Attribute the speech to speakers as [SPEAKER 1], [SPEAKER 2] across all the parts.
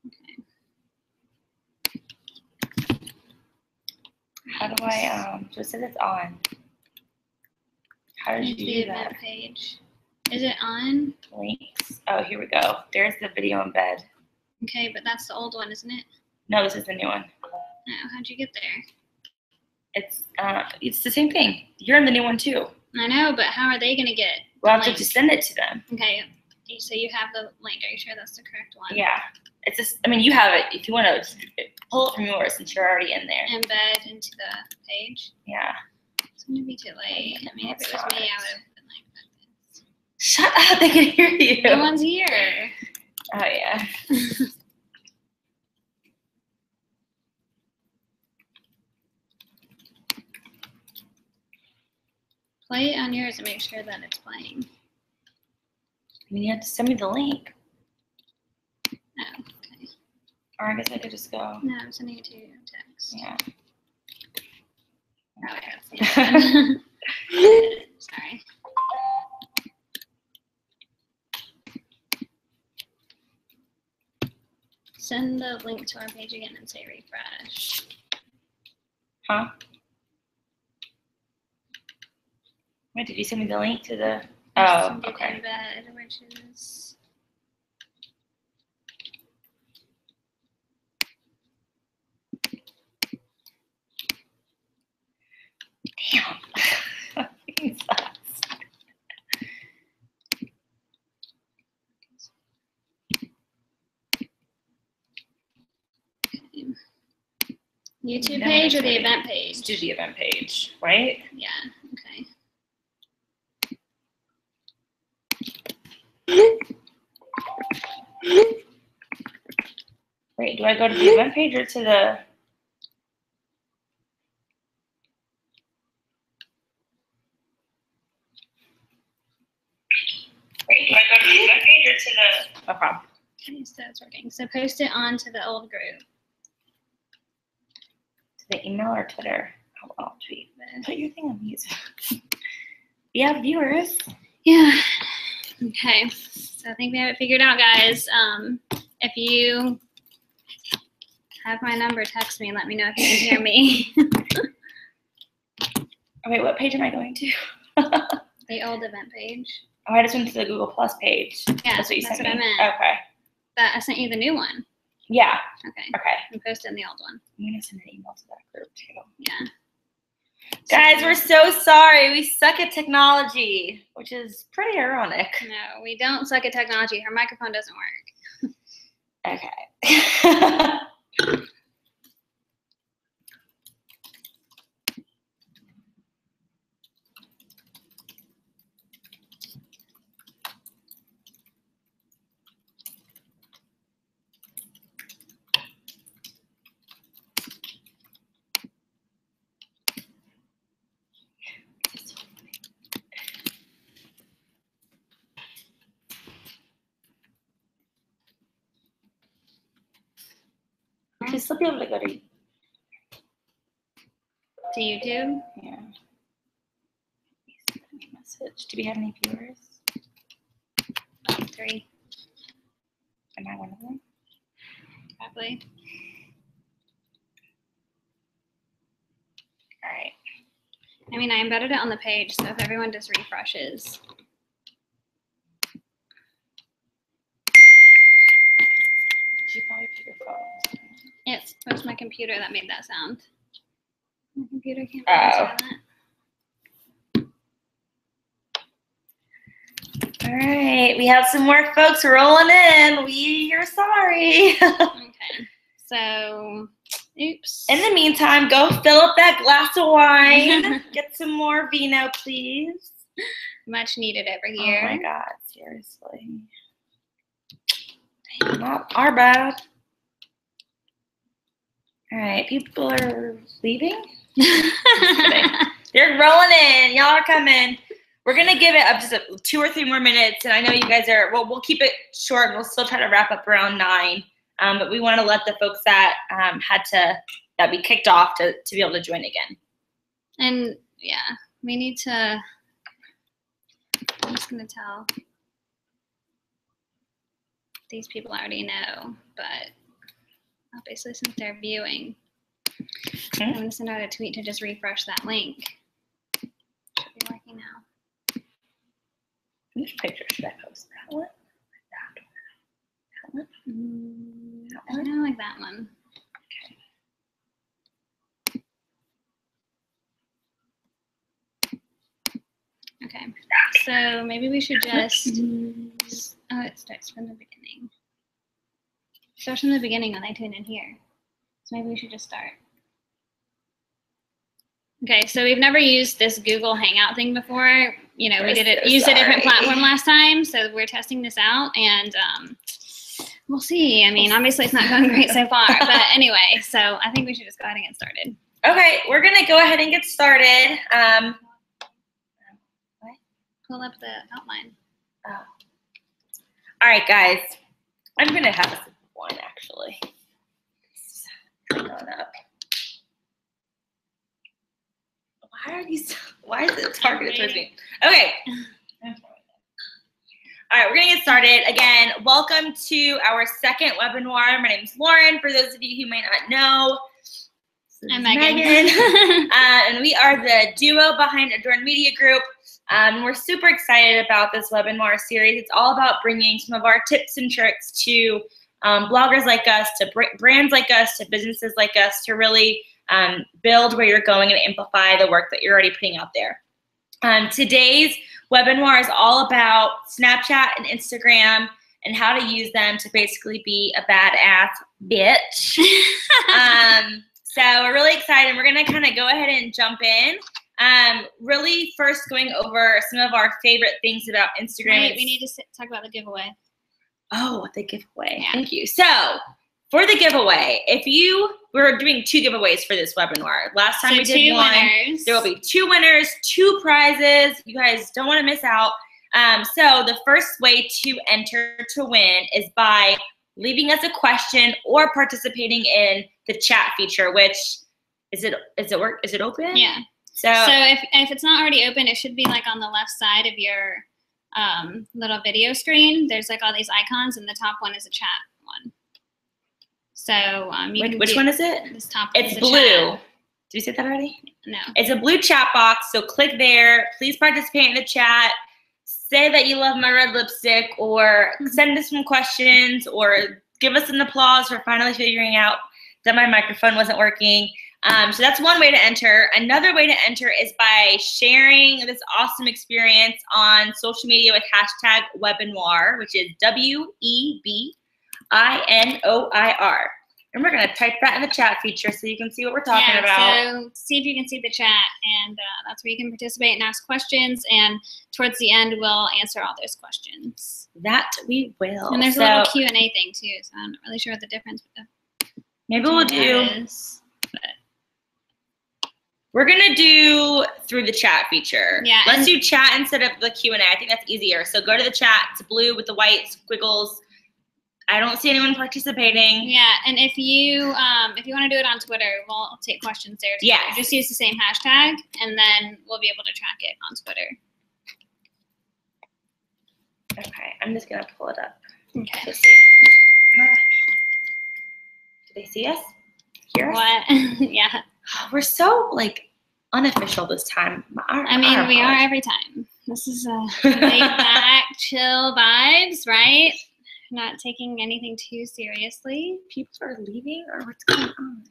[SPEAKER 1] Okay.
[SPEAKER 2] How do I, so it says it's on. How did you
[SPEAKER 1] the
[SPEAKER 2] do
[SPEAKER 1] event
[SPEAKER 2] that?
[SPEAKER 1] page. Is it on?
[SPEAKER 2] Links. Oh, here we go. There's the video embed.
[SPEAKER 1] Okay, but that's the old one, isn't it?
[SPEAKER 2] No, this is the new one.
[SPEAKER 1] Oh, how'd you get there?
[SPEAKER 2] It's the same thing. You're in the new one too.
[SPEAKER 1] I know, but how are they going to get
[SPEAKER 2] We'll have to just send it to them.
[SPEAKER 1] Okay, so you have the link. Are you sure that's the correct one?
[SPEAKER 2] Yeah. It's just, I mean, you have it. If you want to pull it from yours since you're already in there.
[SPEAKER 1] Embed into the page?
[SPEAKER 2] Yeah.
[SPEAKER 1] It's going to be too late. I mean, if it was me, I would have been like, this.
[SPEAKER 2] Shut up. They can hear you.
[SPEAKER 1] No one's here.
[SPEAKER 2] Oh, yeah.
[SPEAKER 1] Play it on yours and make sure that it's playing.
[SPEAKER 2] I mean, you have to send me the link.
[SPEAKER 1] Oh, okay.
[SPEAKER 2] Or I guess I could just go.
[SPEAKER 1] No, I'm sending it to you in text.
[SPEAKER 2] Yeah.
[SPEAKER 1] Oh, yeah. Sorry. Send the link to our page again and say refresh.
[SPEAKER 2] Huh? Wait, did you send me the link to the? Oh, okay.
[SPEAKER 1] Embed, which is.
[SPEAKER 2] Damn. Fucking sucks.
[SPEAKER 1] YouTube page or the event page?
[SPEAKER 2] Let's do the event page, right?
[SPEAKER 1] Yeah, okay.
[SPEAKER 2] Wait, do I go to the event page or to the? Wait, do I go to the event page or to the? No problem.
[SPEAKER 1] Okay, so it's working. So post it onto the old group.
[SPEAKER 2] To the email or Twitter? I'll tweet. Put your thing on mute. We have viewers.
[SPEAKER 1] Yeah. Okay. So I think we have it figured out, guys. If you have my number, text me and let me know if you can hear me.
[SPEAKER 2] Okay, what page am I going to?
[SPEAKER 1] The old event page.
[SPEAKER 2] Oh, I just went to the Google Plus page.
[SPEAKER 1] Yeah,
[SPEAKER 2] that's what you sent me.
[SPEAKER 1] I meant.
[SPEAKER 2] Okay.
[SPEAKER 1] But I sent you the new one.
[SPEAKER 2] Yeah.
[SPEAKER 1] Okay.
[SPEAKER 2] Okay.
[SPEAKER 1] And posted in the old one.
[SPEAKER 2] I'm gonna send an email to that group too.
[SPEAKER 1] Yeah.
[SPEAKER 2] Guys, we're so sorry. We suck at technology, which is pretty ironic.
[SPEAKER 1] No, we don't suck at technology. Her microphone doesn't work.
[SPEAKER 2] Okay. You'll still be able to go to
[SPEAKER 1] YouTube?
[SPEAKER 2] Yeah. Message. Do we have any viewers?
[SPEAKER 1] 3.
[SPEAKER 2] Am I one of them?
[SPEAKER 1] Probably.
[SPEAKER 2] All right.
[SPEAKER 1] I mean, I embedded it on the page, so if everyone just refreshes.
[SPEAKER 2] You probably put your phone.
[SPEAKER 1] Yes, it was my computer that made that sound. My computer can't be silent.
[SPEAKER 2] All right, we have some more folks rolling in. We're sorry.
[SPEAKER 1] Okay, so, oops.
[SPEAKER 2] In the meantime, go fill up that glass of wine. Get some more vino, please.
[SPEAKER 1] Much needed over here.
[SPEAKER 2] Oh my God, seriously. Damn, not our bad. All right, people are leaving. They're rolling in. Y'all are coming. We're gonna give it up just 2 or 3 more minutes, and I know you guys are. Well, we'll keep it short. We'll still try to wrap up around 9. But we want to let the folks that that we kicked off to be able to join again.
[SPEAKER 1] And yeah, we need to. I'm just gonna tell. These people already know, but Obviously, since they're viewing,
[SPEAKER 2] Okay.
[SPEAKER 1] I'm going to send out a tweet to just refresh that link. Should be working now.
[SPEAKER 2] Which picture should I post? That one? That one?
[SPEAKER 1] I don't know, like that one. Okay, so maybe we should just, oh, it starts from the beginning. It starts from the beginning when they tune in here. So maybe we should just start. Okay, so we've never used this Google Hangout thing before. You know, we did it, used a different platform last time, so we're testing this out, and we'll see. I mean, obviously it's not going great so far, but anyway, so I think we should just go ahead and get started.
[SPEAKER 2] Okay, we're gonna go ahead and get started.
[SPEAKER 1] Pull up the outline.
[SPEAKER 2] Oh. All right, guys. I'm gonna have a sip of wine actually. Hang on up. Why is it targeted towards me? Okay. All right, we're gonna get started. Again, welcome to our second webinar. My name is Lauren. For those of you who may not know,
[SPEAKER 1] I'm Megan.
[SPEAKER 2] And we are the duo behind Adorn Media Group. We're super excited about this webinar series. It's all about bringing some of our tips and tricks to bloggers like us, to brands like us, to businesses like us, to really build where you're going and amplify the work that you're already putting out there. Today's webinar is all about Snapchat and Instagram and how to use them to basically be a badass bitch. So we're really excited. We're gonna kind of go ahead and jump in. Really first going over some of our favorite things about Instagram.
[SPEAKER 1] Wait, we need to talk about the giveaway.
[SPEAKER 2] Oh, the giveaway.
[SPEAKER 1] Yeah.
[SPEAKER 2] Thank you. So for the giveaway, we're doing 2 giveaways for this webinar. Last time
[SPEAKER 1] So
[SPEAKER 2] we did
[SPEAKER 1] 2
[SPEAKER 2] one.
[SPEAKER 1] winners.
[SPEAKER 2] There will be 2 winners, 2 prizes. You guys don't want to miss out. So the first way to enter to win is by leaving us a question or participating in the chat feature, which is it open?
[SPEAKER 1] Yeah.
[SPEAKER 2] So
[SPEAKER 1] if it's not already open, it should be like on the left side of your little video screen. There's like all these icons, and the top one is a chat one. So
[SPEAKER 2] which one is it?
[SPEAKER 1] This top.
[SPEAKER 2] It's
[SPEAKER 1] is a
[SPEAKER 2] blue.
[SPEAKER 1] chat.
[SPEAKER 2] Did we say that already?
[SPEAKER 1] No.
[SPEAKER 2] It's a blue chat box, so click there. Please participate in the chat. Say that you love my red lipstick, or send us some questions, or give us an applause for finally figuring out that my microphone wasn't working. So that's one way to enter. Another way to enter is by sharing this awesome experience on social media with hashtag Webinoir, which is WEBINOIR. And we're going to type that in the chat feature so you can see what we're talking about.
[SPEAKER 1] So see if you can see the chat, and that's where you can participate and ask questions. And towards the end, we'll answer all those questions.
[SPEAKER 2] That we will.
[SPEAKER 1] And there's a little Q&A thing too, so I'm not really sure what the difference
[SPEAKER 2] maybe we'll do.
[SPEAKER 1] is.
[SPEAKER 2] We're gonna do through the chat feature.
[SPEAKER 1] Yeah.
[SPEAKER 2] Let's do chat instead of the Q&A. I think that's easier. So go to the chat. It's blue with the white squiggles. I don't see anyone participating.
[SPEAKER 1] Yeah, and if you want to do it on Twitter, we'll take questions there too.
[SPEAKER 2] Yeah.
[SPEAKER 1] Just use the same hashtag, and then we'll be able to track it on Twitter.
[SPEAKER 2] Okay, I'm just gonna pull it up.
[SPEAKER 1] Okay.
[SPEAKER 2] To see. Do they see us? Hear us?
[SPEAKER 1] What? Yeah.
[SPEAKER 2] We're so unofficial this time.
[SPEAKER 1] We are every time. This is laid back, chill vibes, right? Not taking anything too seriously.
[SPEAKER 2] People are leaving, or what's going on?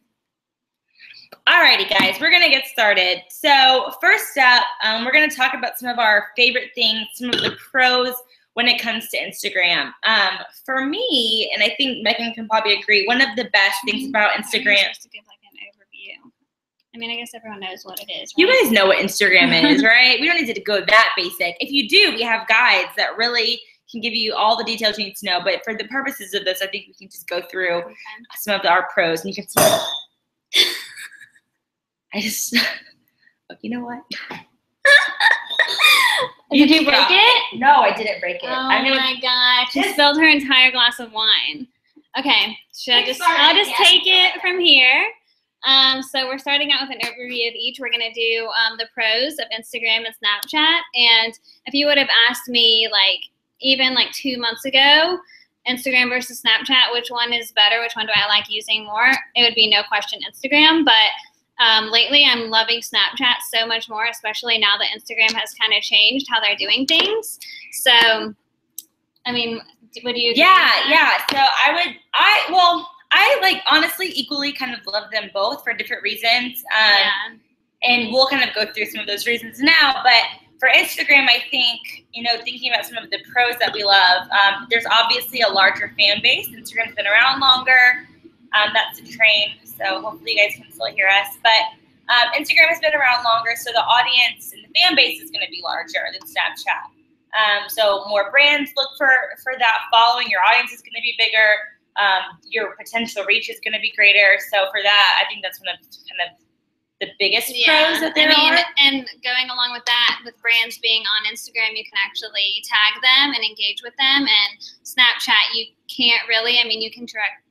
[SPEAKER 2] Alrighty, guys, we're gonna get started. So first up, we're gonna talk about some of our favorite things, some of the pros when it comes to Instagram. For me, and I think Megan can probably agree, one of the best things about Instagram.
[SPEAKER 1] Just to give an overview. I mean, I guess everyone knows what it is. Right?
[SPEAKER 2] You guys know what Instagram is, right? We don't need to go that basic. If you do, we have guides that really can give you all the details you need to know. But for the purposes of this, I think we can just go through some of our pros, and you can see. You know what?
[SPEAKER 1] Did you break it?
[SPEAKER 2] No, I didn't break it.
[SPEAKER 1] Oh my gosh! She spilled her entire glass of wine. Okay, I'll just take it from here. So we're starting out with an overview of each. We're gonna do the pros of Instagram and Snapchat. And if you would have asked me even 2 months ago, Instagram versus Snapchat, which one is better? Which one do I like using more? It would be no question Instagram, but lately I'm loving Snapchat so much more, especially now that Instagram has kind of changed how they're doing things. So, I mean, what do you think?
[SPEAKER 2] Yeah. So I like honestly equally kind of love them both for different reasons. And we'll kind of go through some of those reasons now. But for Instagram, I think, thinking about some of the pros that we love, there's obviously a larger fan base. Instagram's been around longer. That's a train, so hopefully you guys can still hear us. But Instagram has been around longer, so the audience and the fan base is going to be larger than Snapchat. So more brands look for that following. Your audience is going to be bigger. Your potential reach is going to be greater. So for that, I think that's one of kind of the biggest pros that there are.
[SPEAKER 1] And going along with that, with brands being on Instagram, you can actually tag them and engage with them. And Snapchat, you can't really. I mean, you can direct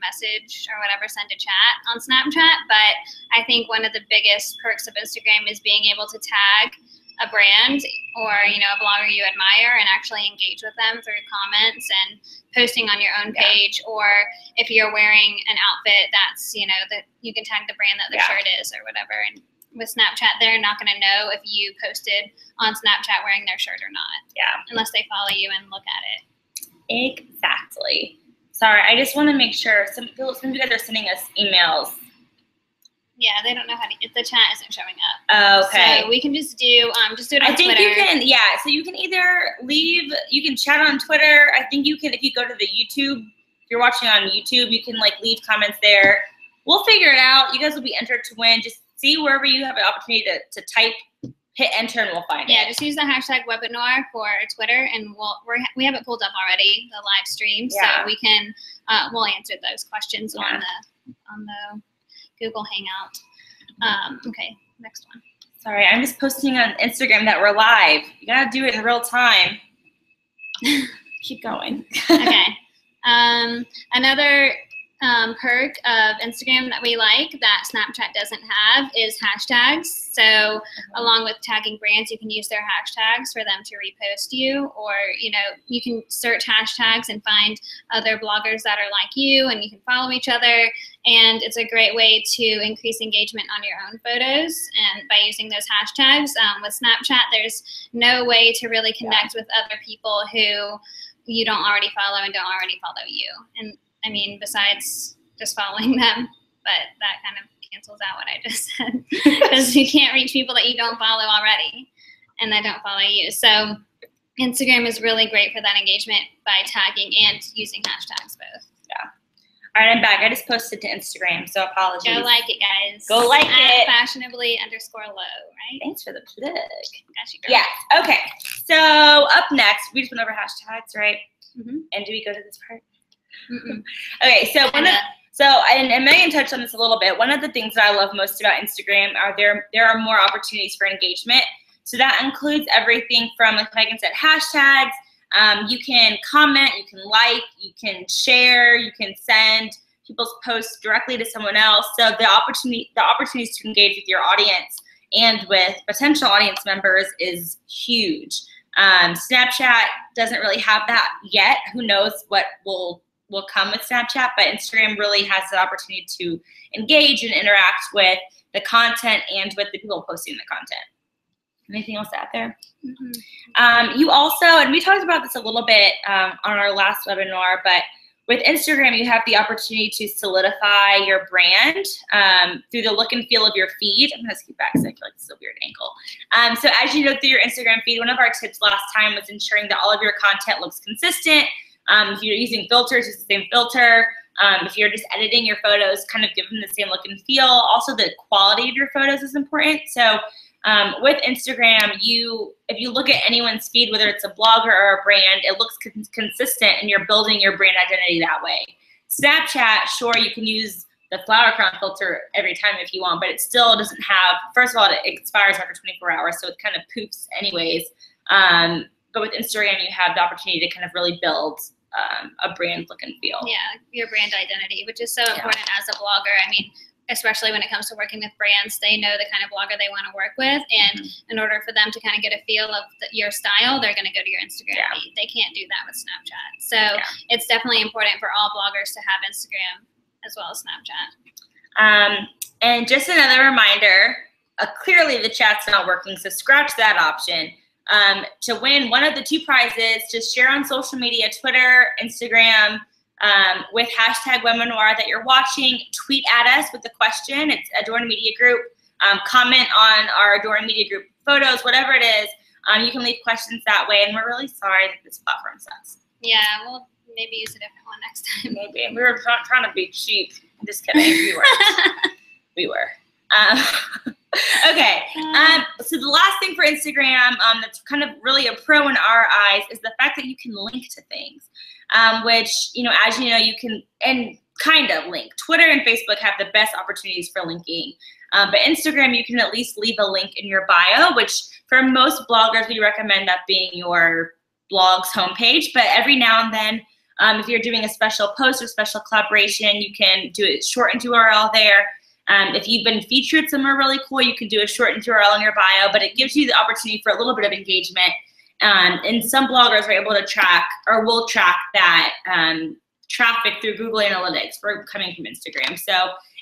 [SPEAKER 1] message or whatever, send a chat on Snapchat. But I think one of the biggest perks of Instagram is being able to tag a brand or, a blogger you admire and actually engage with them through comments and posting on your own page. Or if you're wearing an outfit that's, that you can tag the brand that the shirt is or whatever. And with Snapchat, they're not going to know if you posted on Snapchat wearing their shirt or not. Yeah. Unless they follow you and look at it.
[SPEAKER 2] Exactly. Sorry, I just want to make sure some of you guys are sending us emails.
[SPEAKER 1] Yeah, they don't know how to. If the chat isn't showing up.
[SPEAKER 2] Okay.
[SPEAKER 1] So we can just do it on Twitter.
[SPEAKER 2] I think you can. Yeah. So you can either leave. You can chat on Twitter. I think you can if you go to the YouTube. If you're watching on YouTube, you can leave comments there. We'll figure it out. You guys will be entered to win. Just see wherever you have an opportunity to type, hit enter, and we'll find it.
[SPEAKER 1] Yeah, just use the hashtag webinar for Twitter, and we have it pulled up already, the live stream, so we can we'll answer those questions on the Google Hangout. Okay, next one.
[SPEAKER 2] Sorry, I'm just posting on Instagram that we're live. You gotta do it in real time. Keep going.
[SPEAKER 1] Okay. Another perk of Instagram that we like that Snapchat doesn't have is hashtags. So along with tagging brands, you can use their hashtags for them to repost you, or you can search hashtags and find other bloggers that are like you, and you can follow each other. And it's a great way to increase engagement on your own photos and by using those hashtags. With Snapchat, there's no way to really connect with other people who you don't already follow and don't already follow you. And I mean, besides just following them, but that kind of cancels out what I just said because you can't reach people that you don't follow already and that don't follow you. So Instagram is really great for that engagement by tagging and using hashtags both.
[SPEAKER 2] Yeah. All right, I'm back. I just posted to Instagram, so apologies.
[SPEAKER 1] Go like it, guys.
[SPEAKER 2] Go like it.
[SPEAKER 1] @fashionably_low, right?
[SPEAKER 2] Thanks for the plug.
[SPEAKER 1] Got you, girl.
[SPEAKER 2] Yeah. Okay. So up next, we just went over hashtags, right?
[SPEAKER 1] Mm-hmm.
[SPEAKER 2] And do we go to this part?
[SPEAKER 1] Mm-mm.
[SPEAKER 2] Okay. So and Megan touched on this a little bit. One of the things that I love most about Instagram are there are more opportunities for engagement. So that includes everything from, like Megan said, hashtags. You can comment, you can like, you can share, you can send people's posts directly to someone else. So the opportunities to engage with your audience and with potential audience members is huge. Snapchat doesn't really have that yet. Who knows what will come with Snapchat, but Instagram really has the opportunity to engage and interact with the content and with the people posting the content. Anything else out there?
[SPEAKER 1] Mm-hmm.
[SPEAKER 2] You also, and we talked about this a little bit on our last webinar, but with Instagram, you have the opportunity to solidify your brand through the look and feel of your feed. I'm gonna scoot back because I feel like this is a weird angle. So as you look through your Instagram feed, one of our tips last time was ensuring that all of your content looks consistent. If you're using filters, use the same filter. If you're just editing your photos, kind of give them the same look and feel. Also, the quality of your photos is important. So with Instagram, if you look at anyone's feed, whether it's a blogger or a brand, it looks consistent and you're building your brand identity that way. Snapchat, sure, you can use the flower crown filter every time if you want, but it still doesn't have, first of all, it expires after 24 hours, so it kind of poofs anyways. But with Instagram, you have the opportunity to kind of really build a brand look and feel.
[SPEAKER 1] Yeah, your brand identity, which is so important as a blogger. I mean, especially when it comes to working with brands, they know the kind of blogger they want to work with. And in order for them to kind of get a feel of your style, they're going to go to your Instagram feed. They can't do that with Snapchat. So it's definitely important for all bloggers to have Instagram as well as Snapchat.
[SPEAKER 2] And just another reminder, clearly the chat's not working, so scratch that option. To win one of the 2 prizes, just share on social media, Twitter, Instagram, with hashtag webinar that you're watching. Tweet at us with the question. It's Adorn Media Group. Comment on our Adorn Media Group photos, whatever it is. You can leave questions that way, and we're really sorry that this platform sucks.
[SPEAKER 1] Yeah, we'll maybe use a different one next time.
[SPEAKER 2] Maybe. We were trying to be cheap. Just kidding. We weren't. We were. Okay. So the last thing for Instagram that's kind of really a pro in our eyes is the fact that you can link to things, which, you know, as you know, you can, and kind of link. Twitter and Facebook have the best opportunities for linking. But Instagram, you can at least leave a link in your bio, which for most bloggers, we recommend that being your blog's homepage. But every now and then, if you're doing a special post or special collaboration, you can do a shortened URL there. If you've been featured somewhere really cool, you can do a shortened URL in your bio, but it gives you the opportunity for a little bit of engagement. And some bloggers are able to track, or will track that traffic through Google Analytics for coming from Instagram. So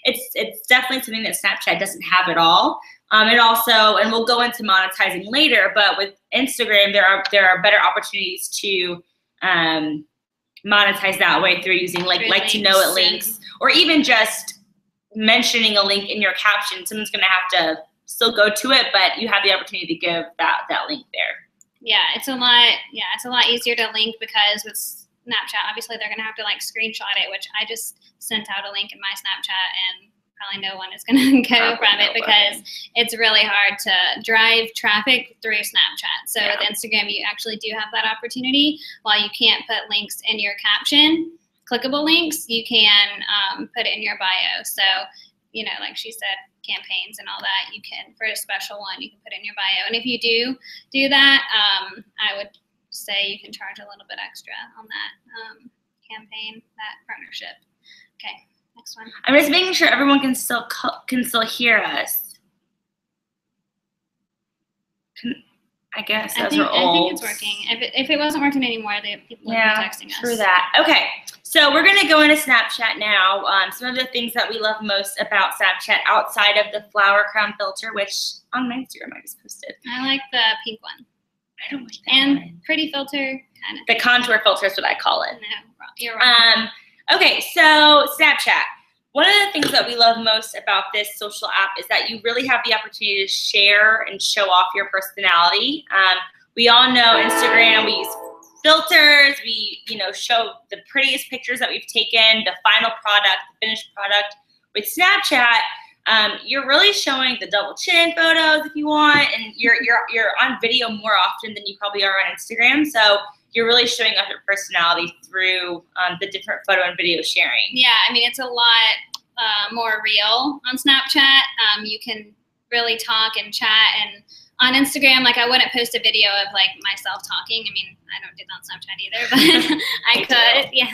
[SPEAKER 2] it's definitely something that Snapchat doesn't have at all. It also, and we'll go into monetizing later, but with Instagram, there are better opportunities to monetize that way through using like to know it links, or even just mentioning a link in your caption. Someone's going to have to still go to it, but you have the opportunity to give that link there.
[SPEAKER 1] Yeah, it's a lot easier to link, because with Snapchat, obviously they're going to have to like screenshot it, which I just sent out a link in my Snapchat, and probably no one is going to go from it, because it's really hard to drive traffic through Snapchat. So with Instagram, you actually do have that opportunity. While you can't put links in your caption, clickable links, you can put it in your bio. So, you know, like she said, campaigns and all that, you can, for a special one, you can put it in your bio. And if you do that, I would say you can charge a little bit extra on that campaign, that partnership. Okay, next one.
[SPEAKER 2] I'm just making sure everyone can still hear us. I guess those are old.
[SPEAKER 1] I think it's working. If it wasn't working anymore, the people would be texting us.
[SPEAKER 2] True that. Okay, so we're going to go into Snapchat now. Some of the things that we love most about Snapchat outside of the flower crown filter, which on my Instagram I just posted.
[SPEAKER 1] I like the pink one.
[SPEAKER 2] I don't like that
[SPEAKER 1] and
[SPEAKER 2] one. Pretty
[SPEAKER 1] filter, kind of.
[SPEAKER 2] The contour filter is what I call it.
[SPEAKER 1] No, you're wrong.
[SPEAKER 2] Okay, so Snapchat. One of the things that we love most about this social app is that you really have the opportunity to share and show off your personality. We all know Instagram, we use filters, we show the prettiest pictures that we've taken, the final product, the finished product. With Snapchat, you're really showing the double chin photos if you want, and you're on video more often than you probably are on Instagram. So you're really showing off your personality through the different photo and video sharing.
[SPEAKER 1] Yeah, I mean, it's a lot more real on Snapchat. You can really talk and chat, and on Instagram, like, I wouldn't post a video of like myself talking. I mean, I don't do that on Snapchat either, but I could. Yeah,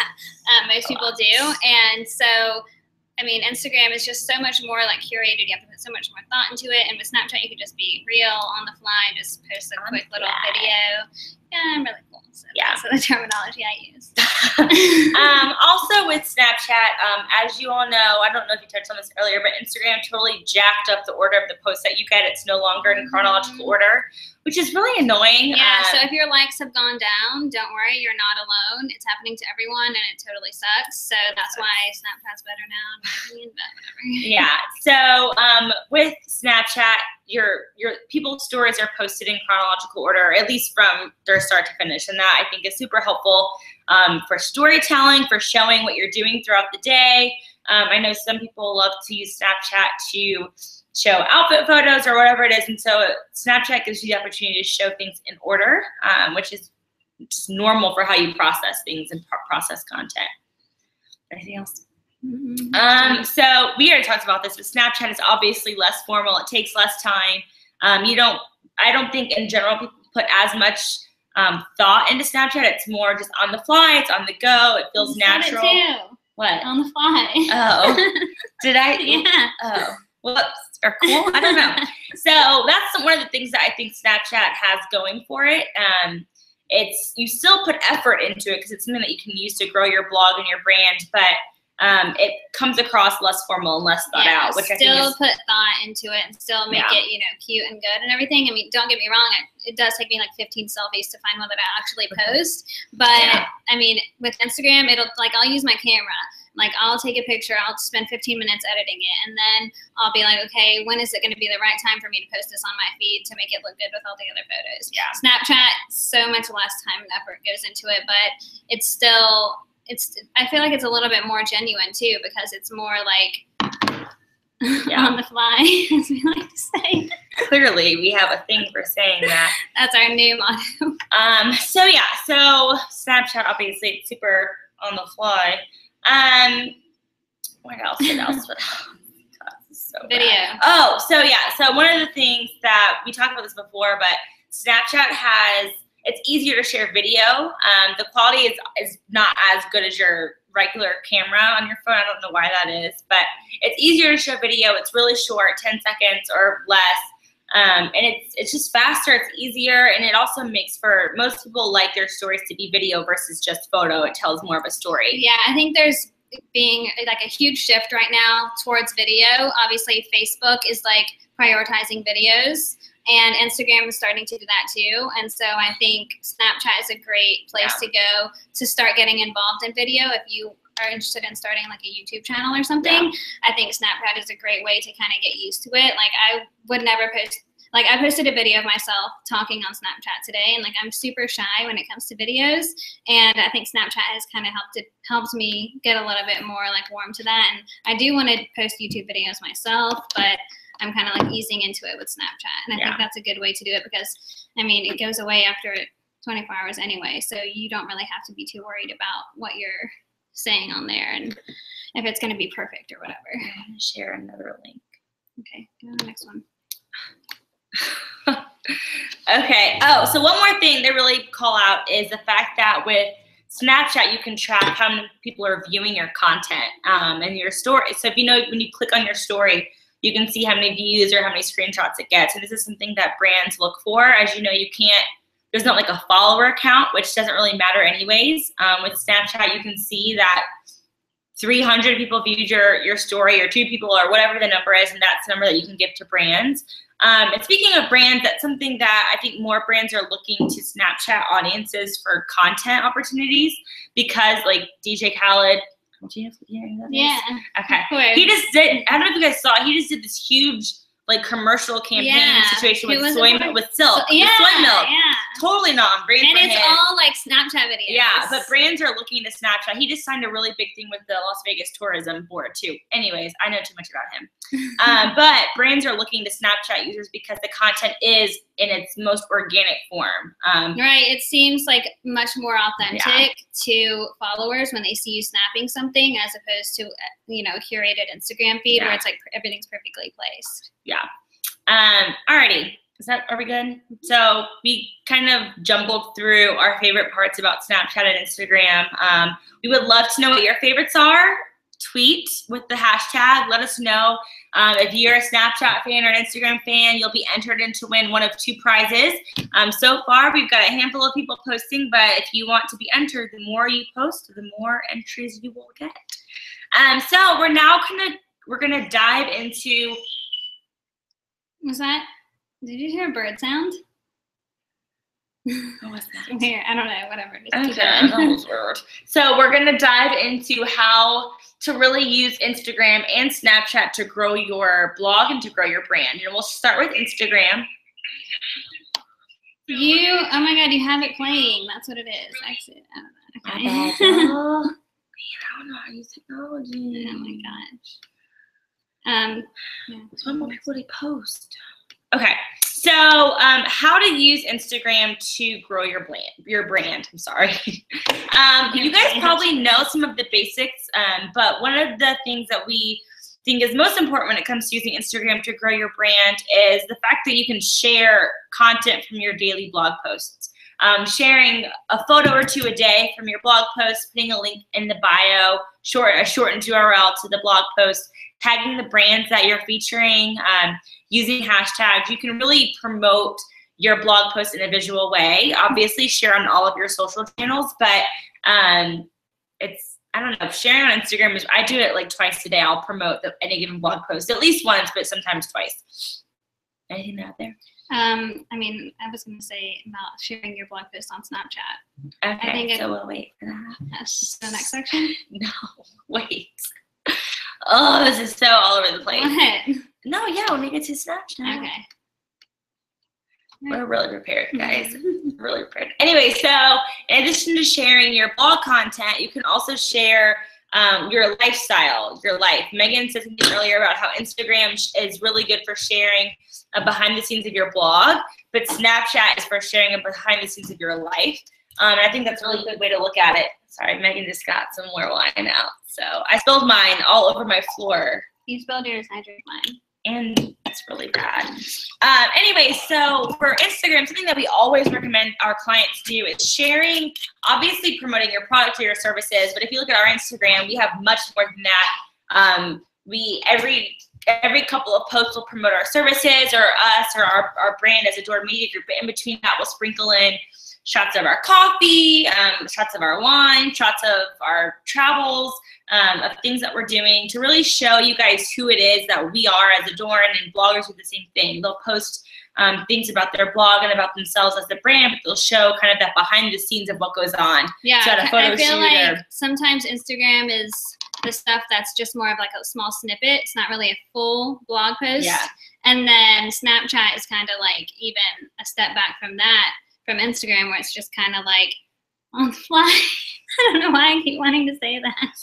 [SPEAKER 1] most people do. And so, I mean, Instagram is just so much more like curated. You have to put so much more thought into it. And with Snapchat, you could just be real on the fly, just post a quick little video. Yeah, I'm really cool. So that's the terminology I use.
[SPEAKER 2] Also with Snapchat, as you all know, I don't know if you touched on this earlier, but Instagram totally jacked up the order of the posts that you get. It's no longer in chronological order, which is really annoying.
[SPEAKER 1] Yeah, so if your likes have gone down, don't worry, you're not alone. It's happening to everyone, and it totally sucks. So that's why Snapchat's better now, in my opinion, but whatever.
[SPEAKER 2] Yeah, so with Snapchat, your people's stories are posted in chronological order, at least from their start to finish, and that I think is super helpful for storytelling, for showing what you're doing throughout the day. I know some people love to use Snapchat to show outfit photos or whatever it is, and so Snapchat gives you the opportunity to show things in order, which is just normal for how you process things and process content. Anything else?
[SPEAKER 1] Mm-hmm.
[SPEAKER 2] So we already talked about this, but Snapchat is obviously less formal. It takes less time. I don't think in general people put as much thought into Snapchat. It's more just on the fly. It's on the go. It feels natural. What?
[SPEAKER 1] On the fly.
[SPEAKER 2] Oh, did I?
[SPEAKER 1] Yeah.
[SPEAKER 2] Oh, whoops. Or cool? I don't know. So that's one of the things that I think Snapchat has going for it. It's you still put effort into it because it's something that you can use to grow your blog and your brand, but it comes across less formal and less thought out, which I think
[SPEAKER 1] still
[SPEAKER 2] is
[SPEAKER 1] put thought into it and still make it, cute and good and everything. I mean, don't get me wrong, it does take me like 15 selfies to find one that I actually post. But I mean, with Instagram, I'll use my camera. Like, I'll take a picture, I'll spend 15 minutes editing it, and then I'll be like, okay, when is it going to be the right time for me to post this on my feed to make it look good with all the other photos?
[SPEAKER 2] Yeah.
[SPEAKER 1] Snapchat, so much less time and effort goes into it, but it's still, I feel like it's a little bit more genuine too, because it's more like on the fly, as we like to say.
[SPEAKER 2] Clearly, we have a thing for saying that.
[SPEAKER 1] That's our new motto.
[SPEAKER 2] So Snapchat, obviously, it's super on the fly. What else? God, this is so
[SPEAKER 1] Video.
[SPEAKER 2] bad. Oh, so one of the things that we talked about this before, but Snapchat it's easier to share video. The quality is not as good as your regular camera on your phone. I don't know why that is, but it's easier to share video. It's really short, 10 seconds or less. And it's just faster, it's easier, and it also makes for, most people like their stories to be video versus just photo. It tells more of a story.
[SPEAKER 1] Yeah, I think there's being like a huge shift right now towards video. Obviously, Facebook is like prioritizing videos, and Instagram is starting to do that too. And so I think Snapchat is a great place to go to start getting involved in video. If you are interested in starting like a YouTube channel or something, I think Snapchat is a great way to kind of get used to it. Like, I would never post, like, I posted a video of myself talking on Snapchat today, and like, I'm super shy when it comes to videos, and I think Snapchat has kind of helped me get a little bit more like warm to that. And I do want to post YouTube videos myself, but I'm kind of like easing into it with Snapchat, and I think that's a good way to do it, because I mean, it goes away after 24 hours anyway, so you don't really have to be too worried about what you're saying on there and if it's going to be perfect or whatever.
[SPEAKER 2] I'm going to share another link.
[SPEAKER 1] Okay, go to the next one.
[SPEAKER 2] Okay. Oh, so one more thing they really call out is the fact that with Snapchat, you can track how many people are viewing your content and your story. So if you know, when you click on your story, you can see how many views or how many screenshots it gets. And this is something that brands look for. As you know, there's not like a follower count, which doesn't really matter anyways. With Snapchat, you can see that 300 people viewed your story, or 2 people, or whatever the number is, and that's the number that you can give to brands. And speaking of brands, that's something that I think more brands are looking to Snapchat audiences for content opportunities, because like DJ Khaled, do you know that?
[SPEAKER 1] Yeah.
[SPEAKER 2] Okay. He just did, I don't know if you guys saw, he just did this huge like commercial campaign situation with soy milk, with Silk, with soy milk. Yeah. Totally not on brand for him.
[SPEAKER 1] And it's all like Snapchat videos.
[SPEAKER 2] Yeah, but brands are looking to Snapchat. He just signed a really big thing with the Las Vegas Tourism Board too. Anyways, I know too much about him. But brands are looking to Snapchat users because the content is in its most organic form.
[SPEAKER 1] Right. It seems like much more authentic to followers when they see you snapping something, as opposed to, a curated Instagram feed where it's like everything's perfectly placed.
[SPEAKER 2] Yeah. Alrighty. Are we good? So we kind of jumbled through our favorite parts about Snapchat and Instagram. We would love to know what your favorites are. Tweet with the hashtag. Let us know. If you're a Snapchat fan or an Instagram fan, you'll be entered in to win one of 2 prizes. So far, we've got a handful of people posting, but if you want to be entered, the more you post, the more entries you will get. So we're gonna dive into.
[SPEAKER 1] Did you hear a bird sound?
[SPEAKER 2] What was that?
[SPEAKER 1] Here, I don't know, whatever.
[SPEAKER 2] Okay, that was weird. So we're gonna dive into how to really use Instagram and Snapchat to grow your blog and to grow your brand. And we'll start with Instagram.
[SPEAKER 1] Oh my God, you have it playing. That's what it is. Exit. I don't know. Okay.
[SPEAKER 2] Man, I don't know how to use technology.
[SPEAKER 1] Oh my gosh.
[SPEAKER 2] There's one more people to post. Okay, so how to use Instagram to grow your brand. I'm sorry. You guys probably know some of the basics, but one of the things that we think is most important when it comes to using Instagram to grow your brand is the fact that you can share content from your daily blog posts. sharing a photo or two a day from your blog post, putting a link in the bio, a shortened URL to the blog post, tagging the brands that you're featuring, using hashtags. You can really promote your blog post in a visual way. Obviously, share on all of your social channels, but I don't know, sharing on Instagram is, I do it like twice a day. I'll promote any given blog post, at least once, but sometimes twice. Anything out there?
[SPEAKER 1] I mean, I was going to say about sharing your blog post on Snapchat.
[SPEAKER 2] Okay,
[SPEAKER 1] I think
[SPEAKER 2] so we'll wait for that.
[SPEAKER 1] That's the next section.
[SPEAKER 2] No, wait. Oh, this is so all over the place.
[SPEAKER 1] What?
[SPEAKER 2] No, yeah, when we get to Snapchat.
[SPEAKER 1] Okay.
[SPEAKER 2] We're really prepared, guys. Really prepared. Anyway, so in addition to sharing your blog content, you can also share your lifestyle, your life. Megan said something earlier about how Instagram is really good for sharing behind the scenes of your blog, but Snapchat is for sharing a behind the scenes of your life. And I think that's a really good way to look at it. Sorry, Megan just got some more wine out. So I spilled mine all over my floor.
[SPEAKER 1] You spilled yours, I drank mine.
[SPEAKER 2] And it's really bad. Anyway, so for Instagram, something that we always recommend our clients do is sharing, obviously promoting your product or your services. But if you look at our Instagram, we have much more than that. We every couple of posts will promote our services or us or our brand as Adore Media Group. But in between that, we'll sprinkle in shots of our coffee, shots of our wine, shots of our travels, of things that we're doing to really show you guys who it is that we are as Adore, and bloggers do the same thing. They'll post things about their blog and about themselves as the brand, but they'll show kind of that behind the scenes of what goes on.
[SPEAKER 1] Yeah,
[SPEAKER 2] so
[SPEAKER 1] I feel like sometimes Instagram is the stuff that's just more of like a small snippet. It's not really a full blog post.
[SPEAKER 2] Yeah.
[SPEAKER 1] And then Snapchat is kind of like even a step back from that, from Instagram, where it's just kind of like on the fly. I don't know why I keep wanting to say that,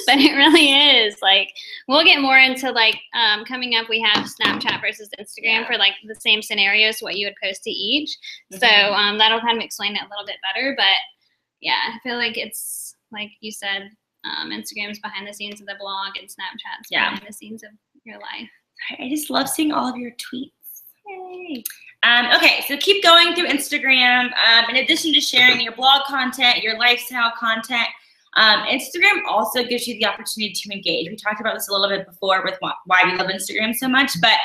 [SPEAKER 1] but it really is. Like, we'll get more into like coming up. We have Snapchat versus Instagram for like the same scenarios, what you would post to each. So that'll kind of explain it a little bit better. But yeah, I feel like it's like you said, Instagram's behind the scenes of the blog, and Snapchat's behind the scenes of your life.
[SPEAKER 2] I just love seeing all of your tweets.
[SPEAKER 1] Yay.
[SPEAKER 2] Okay, so keep going through Instagram. In addition to sharing your blog content, your lifestyle content, Instagram also gives you the opportunity to engage. We talked about this a little bit before with why we love Instagram so much, but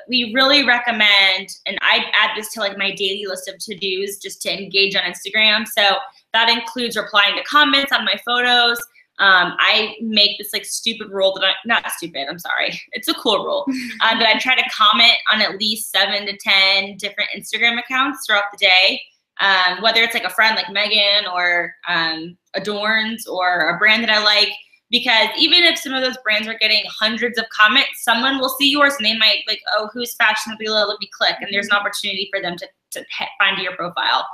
[SPEAKER 2] we really recommend, and I add this to like my daily list of to-dos just to engage on Instagram. So that includes replying to comments on my photos. I make this like stupid rule that not stupid, I'm sorry. It's a cool rule. That I try to comment on at least 7 to 10 different Instagram accounts throughout the day. Whether it's like a friend like Megan or Adorns or a brand that I like, because even if some of those brands are getting hundreds of comments, someone will see yours and they might like, oh, who's fashionably let me click, and there's an opportunity for them to find your profile.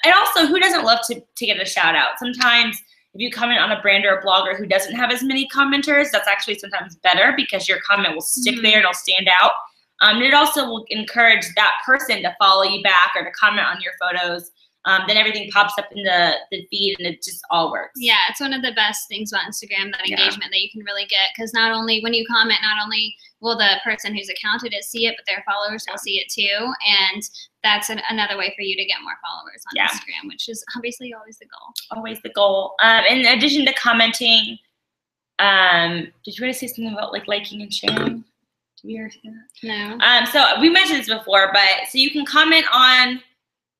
[SPEAKER 2] And also, who doesn't love to get a shout out? Sometimes if you comment on a brand or a blogger who doesn't have as many commenters, that's actually sometimes better because your comment will stick there and it'll stand out. And it also will encourage that person to follow you back or to comment on your photos. Then everything pops up in the feed and it just all works. Yeah,
[SPEAKER 1] it's one of the best things about Instagram, that engagement that you can really get, because not only when you comment, not only will the person whose account it is see it, but their followers will see it too. And that's another way for you to get more followers on Instagram, which is obviously always the goal.
[SPEAKER 2] Always the goal. In addition to commenting, did you want to say something about like liking and sharing? Did we already say that?
[SPEAKER 1] No.
[SPEAKER 2] So we mentioned this before, but so you can comment on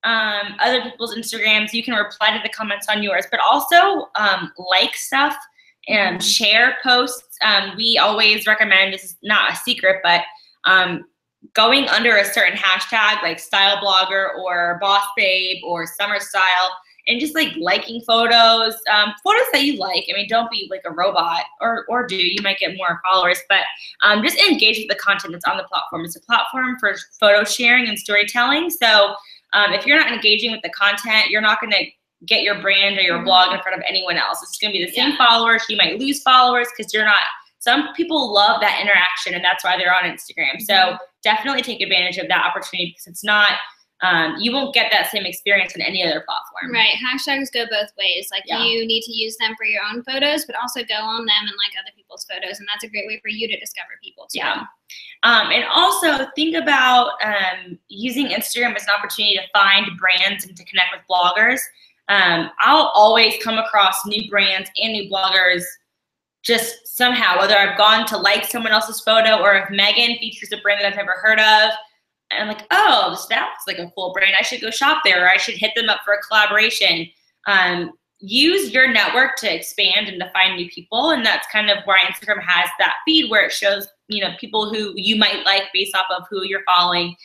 [SPEAKER 2] other people's Instagrams. You can reply to the comments on yours, but also like stuff and share posts. We always recommend, this is not a secret, but going under a certain hashtag like style blogger or boss babe or summer style, and just like liking photos that you like. I mean, don't be like a robot, or do, you might get more followers, but just engage with the content that's on the platform. It's a platform for photo sharing and storytelling. So if you're not engaging with the content, you're not going to get your brand or your blog in front of anyone else. It's going to be the same followers. You might lose followers because you're not. Some people love that interaction, and that's why they're on Instagram. So definitely take advantage of that opportunity, because it's not you won't get that same experience on any other platform.
[SPEAKER 1] Right. Hashtags go both ways. Like
[SPEAKER 2] Yeah.
[SPEAKER 1] you need to use them for your own photos, but also go on them and like other people's photos. And that's a great way for you to discover people too.
[SPEAKER 2] Yeah. And also think about using Instagram as an opportunity to find brands and to connect with bloggers. I'll always come across new brands and new bloggers just somehow, whether I've gone to like someone else's photo or if Megan features a brand that I've never heard of. And I'm like, oh, that looks like a cool brand. I should go shop there, or I should hit them up for a collaboration. Use your network to expand and to find new people. And that's kind of why Instagram has that feed where it shows, people who you might like based off of who you're following.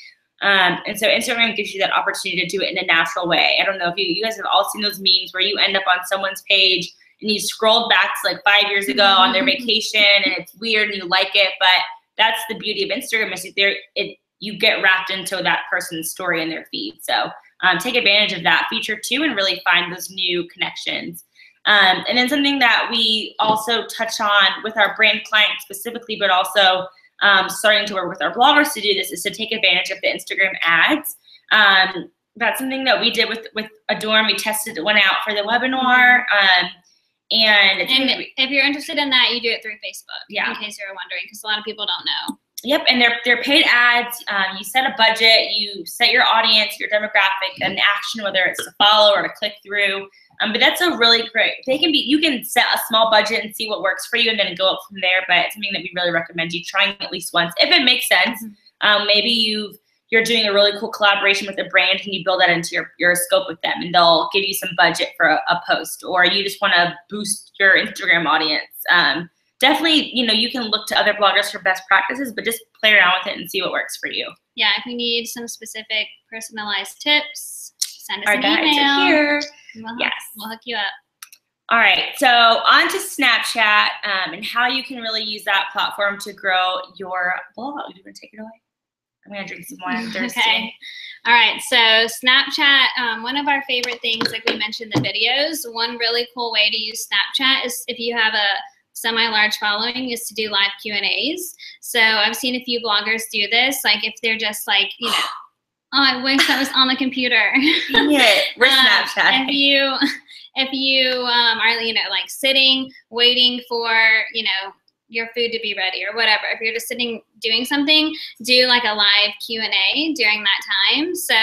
[SPEAKER 2] And so Instagram gives you that opportunity to do it in a natural way. I don't know if you guys have all seen those memes where you end up on someone's page and you scrolled back to like 5 years ago on their vacation and it's weird and you like it, but that's the beauty of Instagram is you get wrapped into that person's story in their feed. So take advantage of that feature too and really find those new connections. And then something that we also touch on with our brand clients specifically, but also starting to work with our bloggers to do this is to take advantage of the Instagram ads. That's something that we did with Adorn. We tested one out for the webinar. And
[SPEAKER 1] if you're interested in that, you do it through Facebook.
[SPEAKER 2] Yeah.
[SPEAKER 1] In case you're wondering, because a lot of people don't know.
[SPEAKER 2] Yep, and they're paid ads. You set a budget, you set your audience, your demographic, an action, whether it's to follow or to click through. But that's a really great. You can set a small budget and see what works for you, and then go up from there. But it's something that we really recommend you trying at least once, if it makes sense. Maybe you're doing a really cool collaboration with a brand, and you build that into your scope with them, and they'll give you some budget for a post, or you just want to boost your Instagram audience. Definitely, you can look to other bloggers for best practices, but just play around with it and see what works for you.
[SPEAKER 1] Yeah, if you need some specific personalized tips, send us
[SPEAKER 2] Our
[SPEAKER 1] an
[SPEAKER 2] guides
[SPEAKER 1] email.
[SPEAKER 2] are here.
[SPEAKER 1] We'll hook you up.
[SPEAKER 2] All right, so on to Snapchat and how you can really use that platform to grow your blog. Do you want to take it away? I'm going to drink some wine. I'm thirsty.
[SPEAKER 1] Okay. All right, so Snapchat, one of our favorite things, like we mentioned, the videos. One really cool way to use Snapchat is if you have a semi-large following is to do live Q&As. So I've seen a few bloggers do this, like if they're just like, oh, I wish I was on the computer.
[SPEAKER 2] Yeah, we're Snapchat.
[SPEAKER 1] If you are, like sitting, waiting for, your food to be ready or whatever. If you're just sitting doing something, do like a live Q&A during that time. So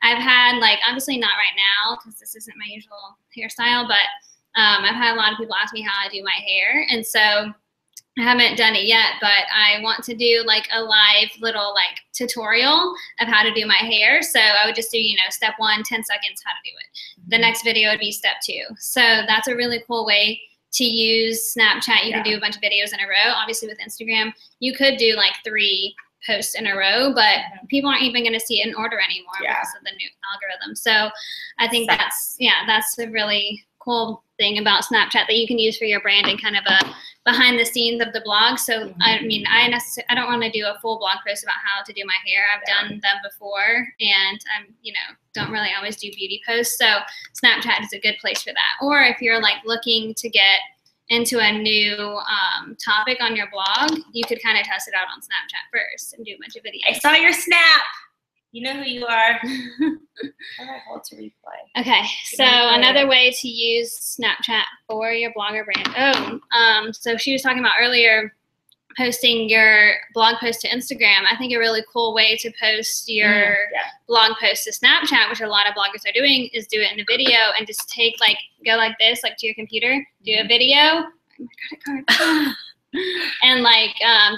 [SPEAKER 1] I've had obviously not right now because this isn't my usual hairstyle, but I've had a lot of people ask me how I do my hair. And so I haven't done it yet, but I want to do a live little tutorial of how to do my hair. So I would just do, step 1, 10 seconds, how to do it. The next video would be step 2. So that's a really cool way to use Snapchat. You can do a bunch of videos in a row. Obviously with Instagram, you could do 3 posts in a row, but people aren't even going to see it in order anymore because of the new algorithm. So I think that's a really cool thing about Snapchat that you can use for your brand and kind of a behind the scenes of the blog. So I mean, I don't want to do a full blog post about how to do my hair. I've done them before, and I'm don't really always do beauty posts. So Snapchat is a good place for that. Or if you're looking to get into a new topic on your blog, you could kind of test it out on Snapchat first and do a bunch of videos.
[SPEAKER 2] I saw your snap. You know who you are. All right, hold to replay.
[SPEAKER 1] Okay, so another way to use Snapchat for your blogger brand. So she was talking about earlier posting your blog post to Instagram. I think a really cool way to post your blog post to Snapchat, which a lot of bloggers are doing, is do it in a video and just take go like this, to your computer, do a video. Oh my credit card. And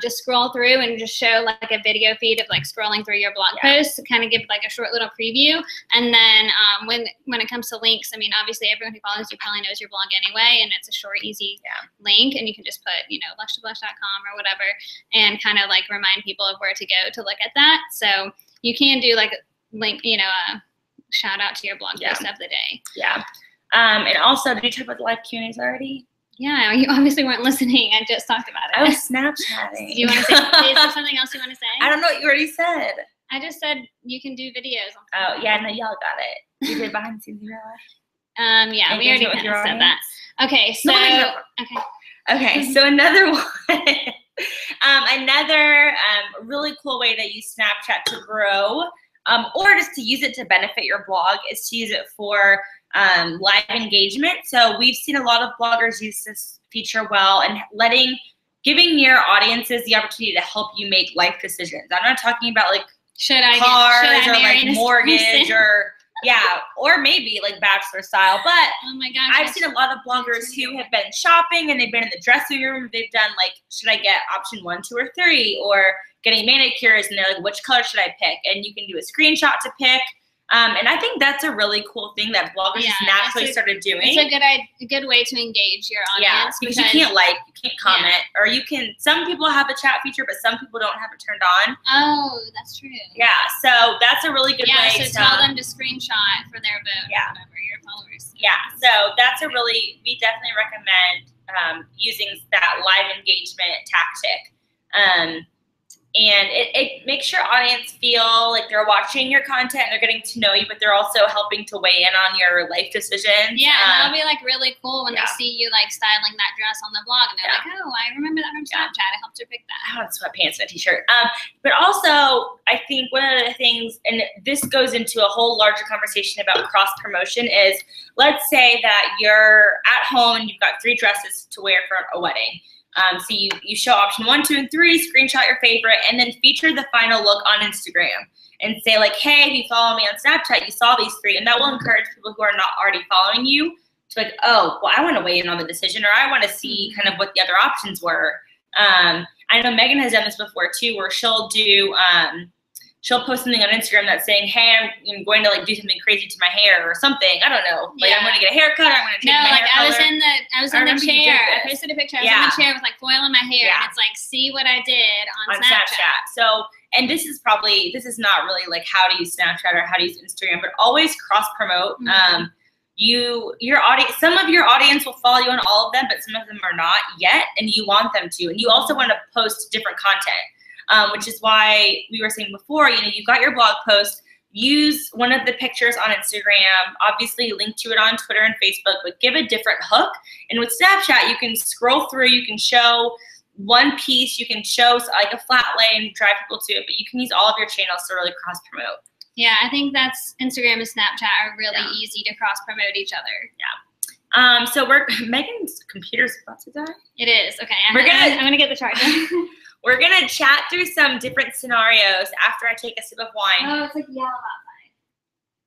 [SPEAKER 1] just scroll through and just show a video feed of scrolling through your blog post to kind of give a short little preview. And then when it comes to links, I mean, obviously everyone who follows you probably knows your blog anyway, and it's a short, easy link, and you can just put lush2blush.com or whatever and kind of remind people of where to go to look at that. So you can do link, a shout out to your blog post of the day.
[SPEAKER 2] Yeah. And also, did you talk about the live Q&As already?
[SPEAKER 1] Yeah, you obviously weren't listening. I just talked about it.
[SPEAKER 2] I was Snapchatting.
[SPEAKER 1] Do you want to say, is there something else you want to say?
[SPEAKER 2] I don't know what you already said.
[SPEAKER 1] I just said you can do videos.
[SPEAKER 2] Oh, yeah, no, y'all got it. You did behind the scenes in real life?
[SPEAKER 1] Yeah, we already kind of said that. Okay, so,
[SPEAKER 2] Okay, so another one. Another really cool way to use Snapchat to grow or just to use it to benefit your blog, is to use it for live engagement. So we've seen a lot of bloggers use this feature well, and giving your audiences the opportunity to help you make life decisions. I'm not talking about like cars or like mortgage or or maybe like bachelor style. But
[SPEAKER 1] oh my gosh,
[SPEAKER 2] I've seen a lot of bloggers who have been shopping and they've been in the dressing room. They've done like, should I get option 1, 2, or 3, or getting manicures, and they're like, which color should I pick? And you can do a screenshot to pick. And I think that's a really cool thing that bloggers just naturally started doing.
[SPEAKER 1] It's a good way to engage your audience.
[SPEAKER 2] Because you can't you can't comment, or you can, some people have a chat feature, but some people don't have it turned on.
[SPEAKER 1] Oh, that's true.
[SPEAKER 2] Yeah, so that's a really good way
[SPEAKER 1] to tell them to screenshot for their vote or whatever, your followers.
[SPEAKER 2] Yeah, so that's we definitely recommend using that live engagement tactic. And it makes your audience feel like they're watching your content and they're getting to know you, but they're also helping to weigh in on your life decisions.
[SPEAKER 1] Yeah, and that'll be like really cool when they see you like styling that dress on the blog, and they're like, oh, I remember that from Snapchat. I helped her pick that.
[SPEAKER 2] I have sweatpants and a t-shirt. But also, I think one of the things, and this goes into a whole larger conversation about cross promotion, is let's say that you're at home and you've got 3 dresses to wear for a wedding. So you show option 1, 2, and 3, screenshot your favorite, and then feature the final look on Instagram and say like, hey, if you follow me on Snapchat, you saw these 3, and that will encourage people who are not already following you to like, oh, well, I want to weigh in on the decision, or I want to see kind of what the other options were. I know Megan has done this before too, where she'll do, she'll post something on Instagram that's saying, hey, I'm going to like do something crazy to my hair or something. I don't know. Like I'm going to get a haircut. I'm going to change my hair color.
[SPEAKER 1] I was in the chair. I posted a picture. I was in the chair with like foil in my hair. And it's like, see what I did on Snapchat.
[SPEAKER 2] So, and this is not really like how to use Snapchat or how to use Instagram, but always cross promote. Your audience, some of your audience will follow you on all of them, but some of them are not yet, and you want them to. And you also want to post different content. Which is why we were saying before, you got your blog post, use one of the pictures on Instagram, obviously link to it on Twitter and Facebook, but give a different hook. And with Snapchat, you can scroll through, you can show one piece, you can show like a flat lay and drive people to it, but you can use all of your channels to really cross promote.
[SPEAKER 1] Yeah, I think that's Instagram and Snapchat are really easy to cross promote each other.
[SPEAKER 2] Yeah. So Megan's computer's about to die.
[SPEAKER 1] It is. Okay. I'm gonna get the charger.
[SPEAKER 2] We're going to chat through some different scenarios after I take a sip of wine.
[SPEAKER 1] Oh, it's like yellow outside.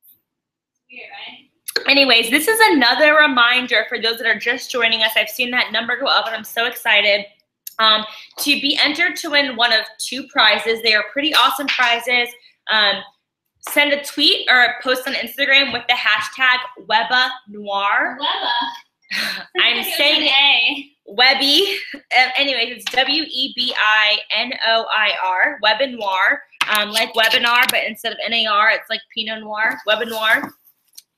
[SPEAKER 1] It's weird, right?
[SPEAKER 2] Anyways, this is another reminder for those that are just joining us. I've seen that number go up, and I'm so excited to be entered to win one of 2 prizes. They are pretty awesome prizes. Send a tweet or a post on Instagram with the hashtag WebaNoir. I'm saying Webby. Anyways, it's WEBINOIR, WebaNoir. Like webinar, but instead of NAR, it's like Pinot Noir, WebaNoir.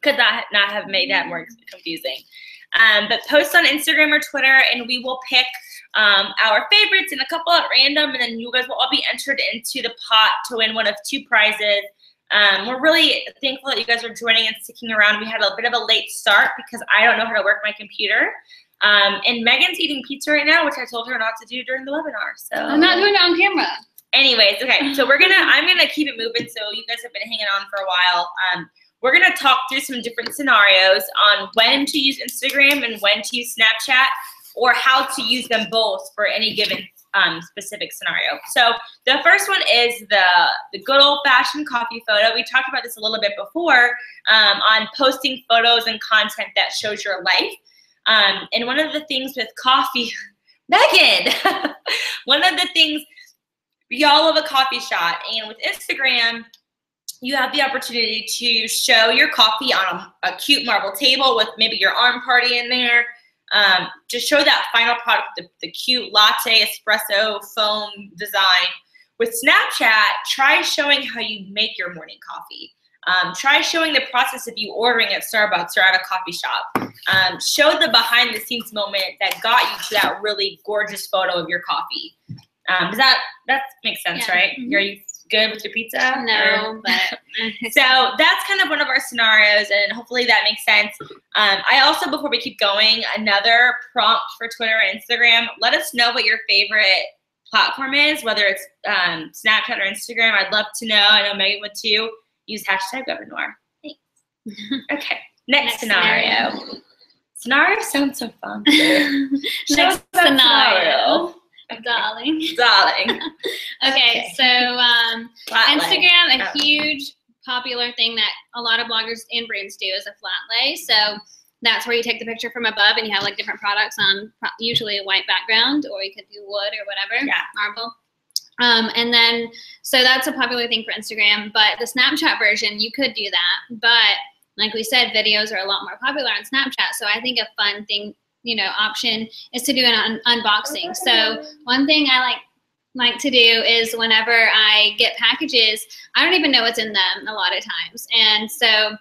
[SPEAKER 2] Could not have made that more confusing. But post on Instagram or Twitter, and we will pick our favorites and a couple at random, and then you guys will all be entered into the pot to win one of 2 prizes. We're really thankful that you guys are joining and sticking around. We had a bit of a late start because I don't know how to work my computer. And Megan's eating pizza right now, which I told her not to do during the webinar. So
[SPEAKER 1] I'm not doing it on camera.
[SPEAKER 2] Anyways, okay, so I'm gonna keep it moving. So you guys have been hanging on for a while. We're gonna talk through some different scenarios on when to use Instagram and when to use Snapchat, or how to use them both for any given specific scenario. So the first one is the good old-fashioned coffee photo. We talked about this a little bit before on posting photos and content that shows your life. And one of the things with coffee, Megan, one of the things, y'all love a coffee shot. And with Instagram, you have the opportunity to show your coffee on a cute marble table with maybe your arm party in there. To show that final product, the cute latte espresso foam design. With Snapchat, try showing how you make your morning coffee. Try showing the process of you ordering at Starbucks or at a coffee shop. Show the behind the scenes moment that got you to that really gorgeous photo of your coffee. Does that makes sense, right?
[SPEAKER 1] Mm-hmm.
[SPEAKER 2] Are you good with your pizza?
[SPEAKER 1] No, but
[SPEAKER 2] so that's kind of one of our scenarios, and hopefully that makes sense. I also, before we keep going, another prompt for Twitter and Instagram. Let us know what your favorite platform is, whether it's Snapchat or Instagram. I'd love to know. I know Megan would too. use hashtag webinar. Thanks. Okay, next scenario. Scenario sounds so fun.
[SPEAKER 1] Next scenario. Darling.
[SPEAKER 2] Darling.
[SPEAKER 1] Okay, so Instagram, a huge popular thing that a lot of bloggers and brands do is a flat lay. So that's where you take the picture from above and you have like different products on usually a white background, or you could do wood or whatever, marble. And then, so that's a popular thing for Instagram, but the Snapchat version, you could do that. But like we said, videos are a lot more popular on Snapchat. So I think a fun thing, option is to do an unboxing. So one thing I like to do is whenever I get packages, I don't even know what's in them a lot of times. And so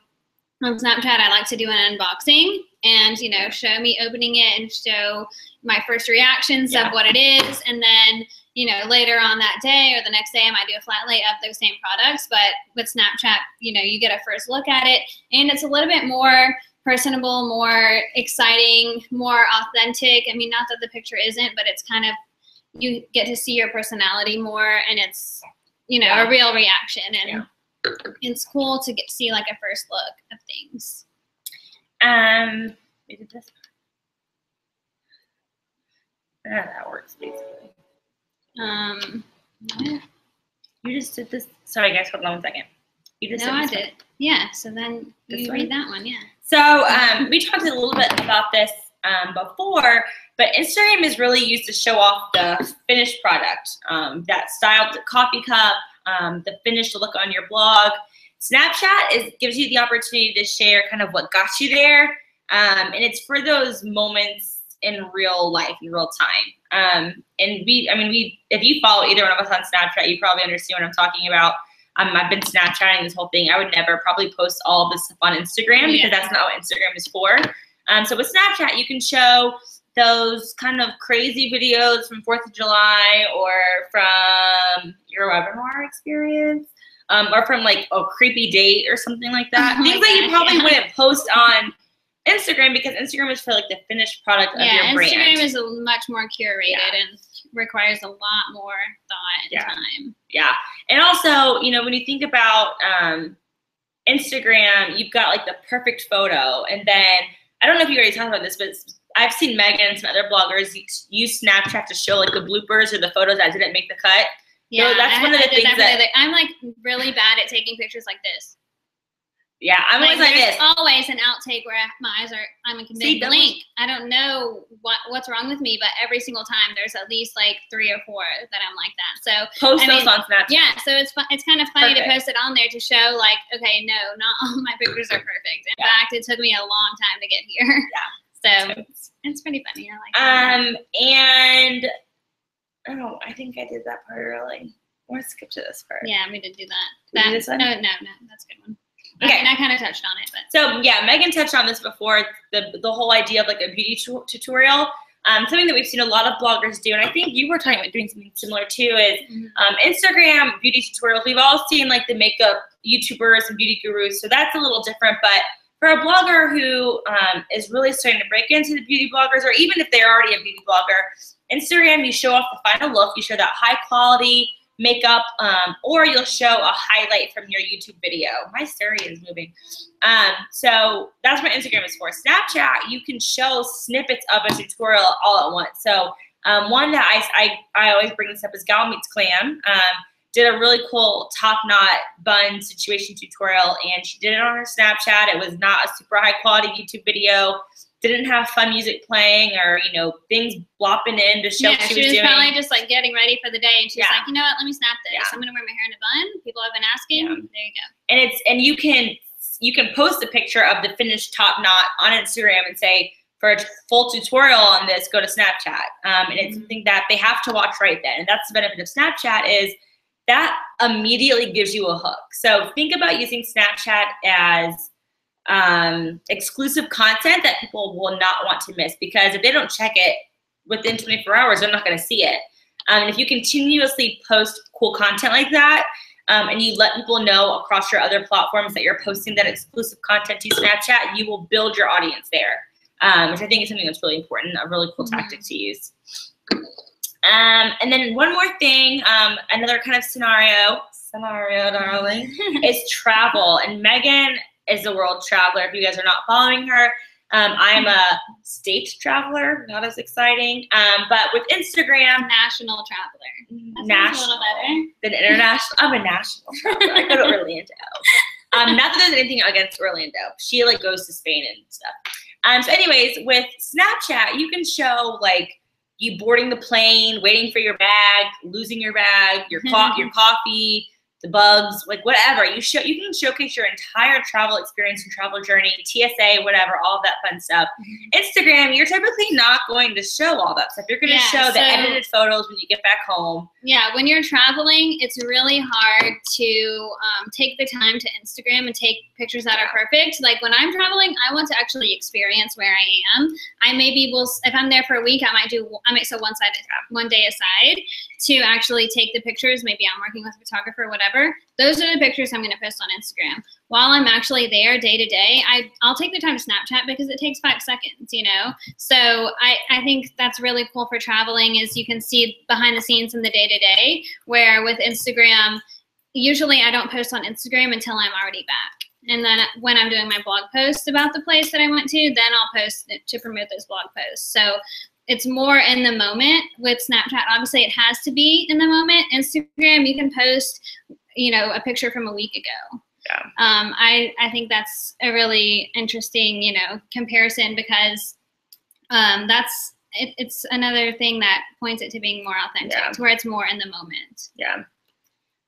[SPEAKER 1] on Snapchat, I like to do an unboxing and, show me opening it and show my first reactions of what it is. And then, later on that day or the next day, I might do a flat lay of those same products. But with Snapchat, you get a first look at it, and it's a little bit more personable, more exciting, more authentic. I mean, not that the picture isn't, but it's kind of, you get to see your personality more, and it's, a real reaction. And it's cool to see like a first look of things.
[SPEAKER 2] We did this. That works basically. You just did this. Sorry guys, hold on 1 second. You just
[SPEAKER 1] I did. Yeah, so then you read that one, yeah.
[SPEAKER 2] So we talked a little bit about this before, but Instagram is really used to show off the finished product, that styled coffee cup, the finished look on your blog. Snapchat gives you the opportunity to share kind of what got you there, and it's for those moments in real life, in real time. And if you follow either one of us on Snapchat, you probably understand what I'm talking about. I've been Snapchatting this whole thing. I would never probably post all of this stuff on Instagram because that's not what Instagram is for. So with Snapchat, you can show those kind of crazy videos from 4th of July or from your webinar experience, or from like a creepy date or something like that. Things that you probably wouldn't post on Instagram because Instagram is for like the finished product of your brand.
[SPEAKER 1] Instagram is much more curated and requires a lot more thought and time.
[SPEAKER 2] Yeah. And also, when you think about Instagram, you've got like the perfect photo. And then, I don't know if you already talked about this, but I've seen Megan and some other bloggers use Snapchat to show like the bloopers or the photos that didn't make the cut.
[SPEAKER 1] Yeah,
[SPEAKER 2] so that's one of the things that
[SPEAKER 1] I'm like really bad at taking pictures like this.
[SPEAKER 2] Yeah, I'm always like this.
[SPEAKER 1] Always an outtake where my eyes are, I'm a big blink. I don't know what's wrong with me, but every single time there's at least like 3 or 4 that I'm like that. So
[SPEAKER 2] post those on Snapchat.
[SPEAKER 1] Yeah, so it's kind of funny to post it on there to show like, okay, no, not all my pictures are perfect. In fact, it took me a long time to get here. Yeah. So it's pretty funny. I like that.
[SPEAKER 2] And I think I did that part early. Let's skip to this part.
[SPEAKER 1] Yeah, we did do that.
[SPEAKER 2] This one?
[SPEAKER 1] No, that's a good one.
[SPEAKER 2] Okay.
[SPEAKER 1] And I kind of touched on it, but
[SPEAKER 2] so yeah, Megan touched on this before. The whole idea of like a beauty tutorial, something that we've seen a lot of bloggers do, and I think you were talking about doing something similar too. Is Instagram beauty tutorials? We've all seen like the makeup YouTubers and beauty gurus, so that's a little different. But for a blogger who is really starting to break into the beauty bloggers, or even if they're already a beauty blogger, Instagram, you show off the final look. You show that high quality makeup, or you'll show a highlight from your YouTube video. My Siri is moving. So that's what Instagram is for. Snapchat, you can show snippets of a tutorial all at once. So one that I always bring this up is Gal Meets Clam. Did a really cool top knot bun situation tutorial, and she did it on her Snapchat. It was not a super high quality YouTube video. Didn't have fun music playing or, things flopping in to show what she was doing.
[SPEAKER 1] She was probably just like getting ready for the day, and she's like, you know what, let me snap this. I'm gonna wear my hair in a bun. People have been asking. There you go. And you can post a picture of the finished top knot on Instagram and say, for a full tutorial on this, go to Snapchat. And it's something that they have to watch right then. And that's the benefit of Snapchat is that immediately gives you a hook. So think about using Snapchat as exclusive content that people will not want to miss, because if they don't check it within 24 hours, they're not going to see it. And if you continuously post cool content like that, and you let people know across your other platforms that you're posting that exclusive content to Snapchat, you will build your audience there, which I think is something that's really important, a really cool tactic to use. And then one more thing, another kind of scenario.
[SPEAKER 2] scenario, darling, is travel. And Megan is a world traveler. If you guys are not following her, I'm a state traveler, not as exciting. But with Instagram,
[SPEAKER 1] National traveler. That sounds a little better.
[SPEAKER 2] Than international. I'm a national traveler. I go to Orlando. Not that there's anything against Orlando. She like goes to Spain and stuff. So anyways, with Snapchat, you can show like you boarding the plane, waiting for your bag, losing your bag, your coffee, the bugs, like whatever. You can showcase your entire travel experience and travel journey, TSA, whatever, all that fun stuff. Instagram, you're typically not going to show all that stuff. You're going to show the edited photos when you get back home.
[SPEAKER 1] Yeah, when you're traveling, it's really hard to take the time to Instagram and take pictures that are perfect. Like when I'm traveling, I want to actually experience where I am. I maybe will, if I'm there for a week, I might so one day aside to actually take the pictures. Maybe I'm working with a photographer, whatever. Those are the pictures I'm going to post on Instagram. While I'm actually there day to day, I'll take the time to Snapchat because it takes 5 seconds, you know? So I think that's really cool for traveling is you can see behind the scenes in the day to day, where with Instagram, usually I don't post on Instagram until I'm already back. And then when I'm doing my blog post about the place that I went to, then I'll post it to promote those blog posts. So it's more in the moment. With Snapchat, obviously it has to be in the moment. Instagram, you can post, you know, a picture from a week ago.
[SPEAKER 2] Yeah.
[SPEAKER 1] I think that's a really interesting, you know, comparison because it's another thing that points it to being more authentic, to where it's more in the moment.
[SPEAKER 2] Yeah.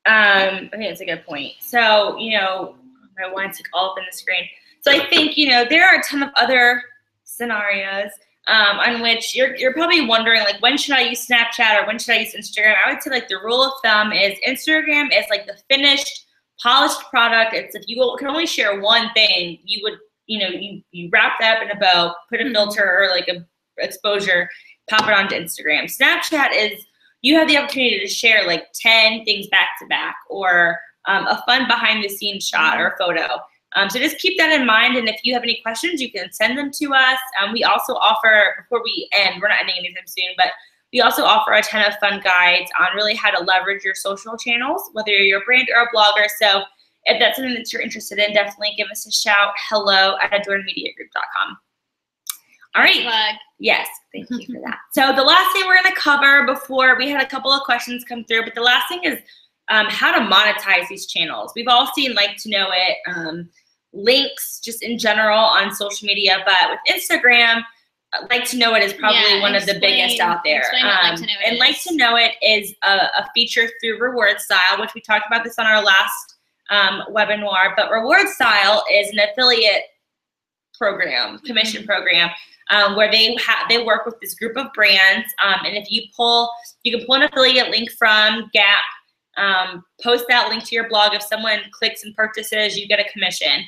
[SPEAKER 2] I think that's a good point. So, you know, my wine's like all up in the screen. So I think, you know, there are a ton of other scenarios on which you're probably wondering, like, when should I use Snapchat or when should I use Instagram? I would say, like, the rule of thumb is Instagram is like the finished, polished product. It's if you can only share one thing, you would, you know, you wrap that up in a bow, put a filter or like a exposure, pop it onto Instagram. Snapchat is you have the opportunity to share like 10 things back to back or a fun behind the scenes shot or photo. So just keep that in mind. And if you have any questions, you can send them to us. We also offer, before we end, we're not ending anytime soon, but we also offer a ton of fun guides on really how to leverage your social channels, whether you're a brand or a blogger. So if that's something that you're interested in, definitely give us a shout. hello@adornmediagroup.com. All right.
[SPEAKER 1] Plug.
[SPEAKER 2] Yes, thank you for that. So the last thing we're going to cover before we had a couple of questions come through, but the last thing is how to monetize these channels. We've all seen Like to Know It, links just in general on social media, but with Instagram, Like to Know It is probably one of the biggest out there. And Like to Know It is a feature through Reward Style, which we talked about this on our last webinar, but Reward Style is an affiliate program, commission program, where they work with this group of brands, and if you can pull an affiliate link from Gap, post that link to your blog. If someone clicks and purchases, you get a commission.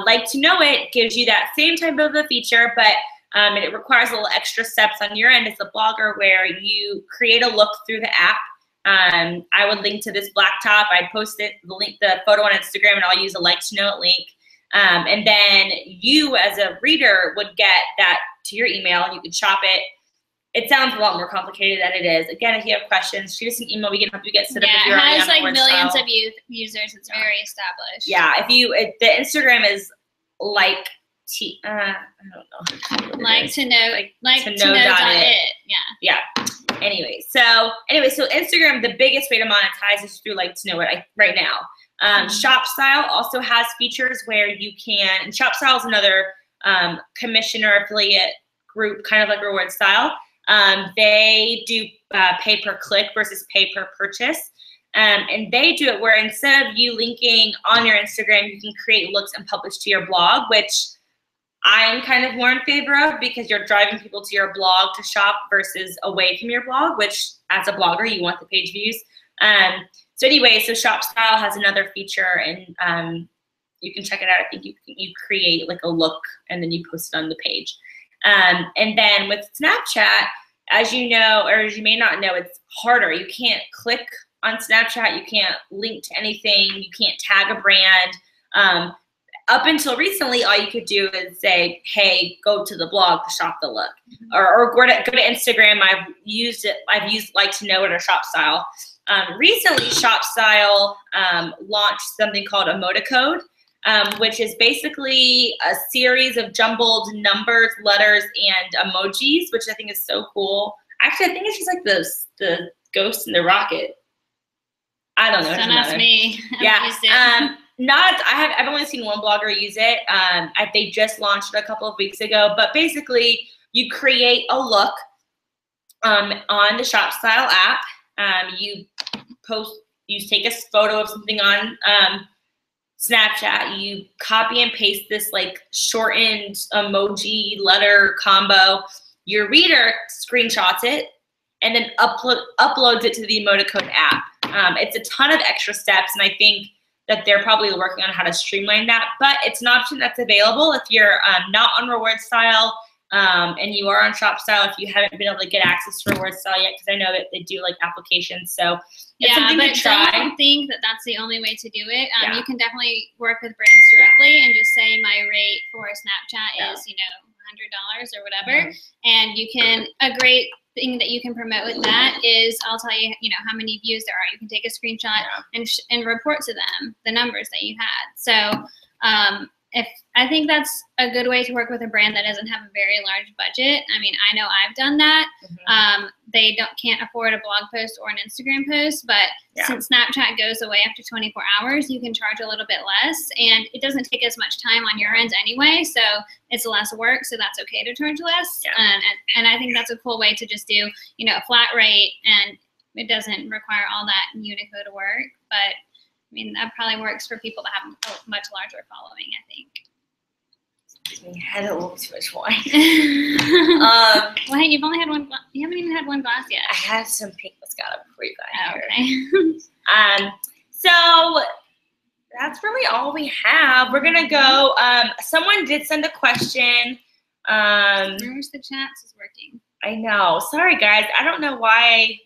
[SPEAKER 2] Like to Know It gives you that same type of a feature, but and it requires a little extra steps on your end as a blogger, where you create a look through the app. I would link to this black top. I'd post the photo on Instagram, and I'll use a Like to Know It link. And then you as a reader would get that to your email, and you could shop it. It sounds a lot more complicated than it is. Again, if you have questions, shoot us an email. We can help you get set up.
[SPEAKER 1] Yeah, it has like millions of users. It's very established.
[SPEAKER 2] Yeah, the Instagram is like I don't know.
[SPEAKER 1] Like to know it.
[SPEAKER 2] Yeah. Anyway, so Instagram, the biggest way to monetize is through Like to Know It right now. Shop Style also has features where you can, and Shop Style is another commissioner affiliate group, kind of like Reward Style. They do pay per click versus pay per purchase. And they do it where instead of you linking on your Instagram, you can create looks and publish to your blog, which I'm kind of more in favor of, because you're driving people to your blog to shop versus away from your blog, which as a blogger, you want the page views. So Shop Style has another feature, and you can check it out. I think you create like a look and then you post it on the page. And then with Snapchat, as you know, or as you may not know, it's harder. You can't click on Snapchat. You can't link to anything. You can't tag a brand. Up until recently, all you could do is say, hey, go to the blog to shop the look. Or go to Instagram. I've used Like to Know It or Shop Style. Recently, ShopStyle launched something called Emoticode, which is basically a series of jumbled numbers, letters, and emojis, which I think is so cool. Actually, I think it's just like the ghost in the rocket. I don't know.
[SPEAKER 1] Don't ask me.
[SPEAKER 2] Yeah. I've only seen one blogger use it. They just launched it a couple of weeks ago. But basically, you create a look on the ShopStyle app. You take a photo of something on Snapchat. You copy and paste this like shortened emoji letter combo. Your reader screenshots it and then uploads it to the Emoticode app. It's a ton of extra steps, and I think that they're probably working on how to streamline that, but it's an option that's available if you're not on RewardStyle and you are on ShopStyle, if you haven't been able to get access to RewardStyle yet, because I know that they do like applications, so it's something to try.
[SPEAKER 1] Don't think that that's the only way to do it. You can definitely work with brands directly and just say my rate for Snapchat is, $100 or whatever, and you can a great thing that you can promote with that is I'll tell you, how many views there are. You can take a screenshot and report to them the numbers that you had. So I think that's a good way to work with a brand that doesn't have a very large budget. I mean, I know I've done that. They can't afford a blog post or an Instagram post, but since Snapchat goes away after 24 hours, you can charge a little bit less, and it doesn't take as much time on your end anyway, so it's less work, so that's okay to charge less. And I think that's a cool way to just do, a flat rate, and it doesn't require all that Unicode work, but I mean, that probably works for people that have a much larger following, I think.
[SPEAKER 2] I had a little too much wine.
[SPEAKER 1] Well, hey, you've only had one. You haven't even had one glass yet.
[SPEAKER 2] I had some pink Moscato before you got here. Okay. So that's really all we have. We're gonna go. Someone did send a question.
[SPEAKER 1] Where's the chats is working?
[SPEAKER 2] I know. Sorry, guys. I don't know why.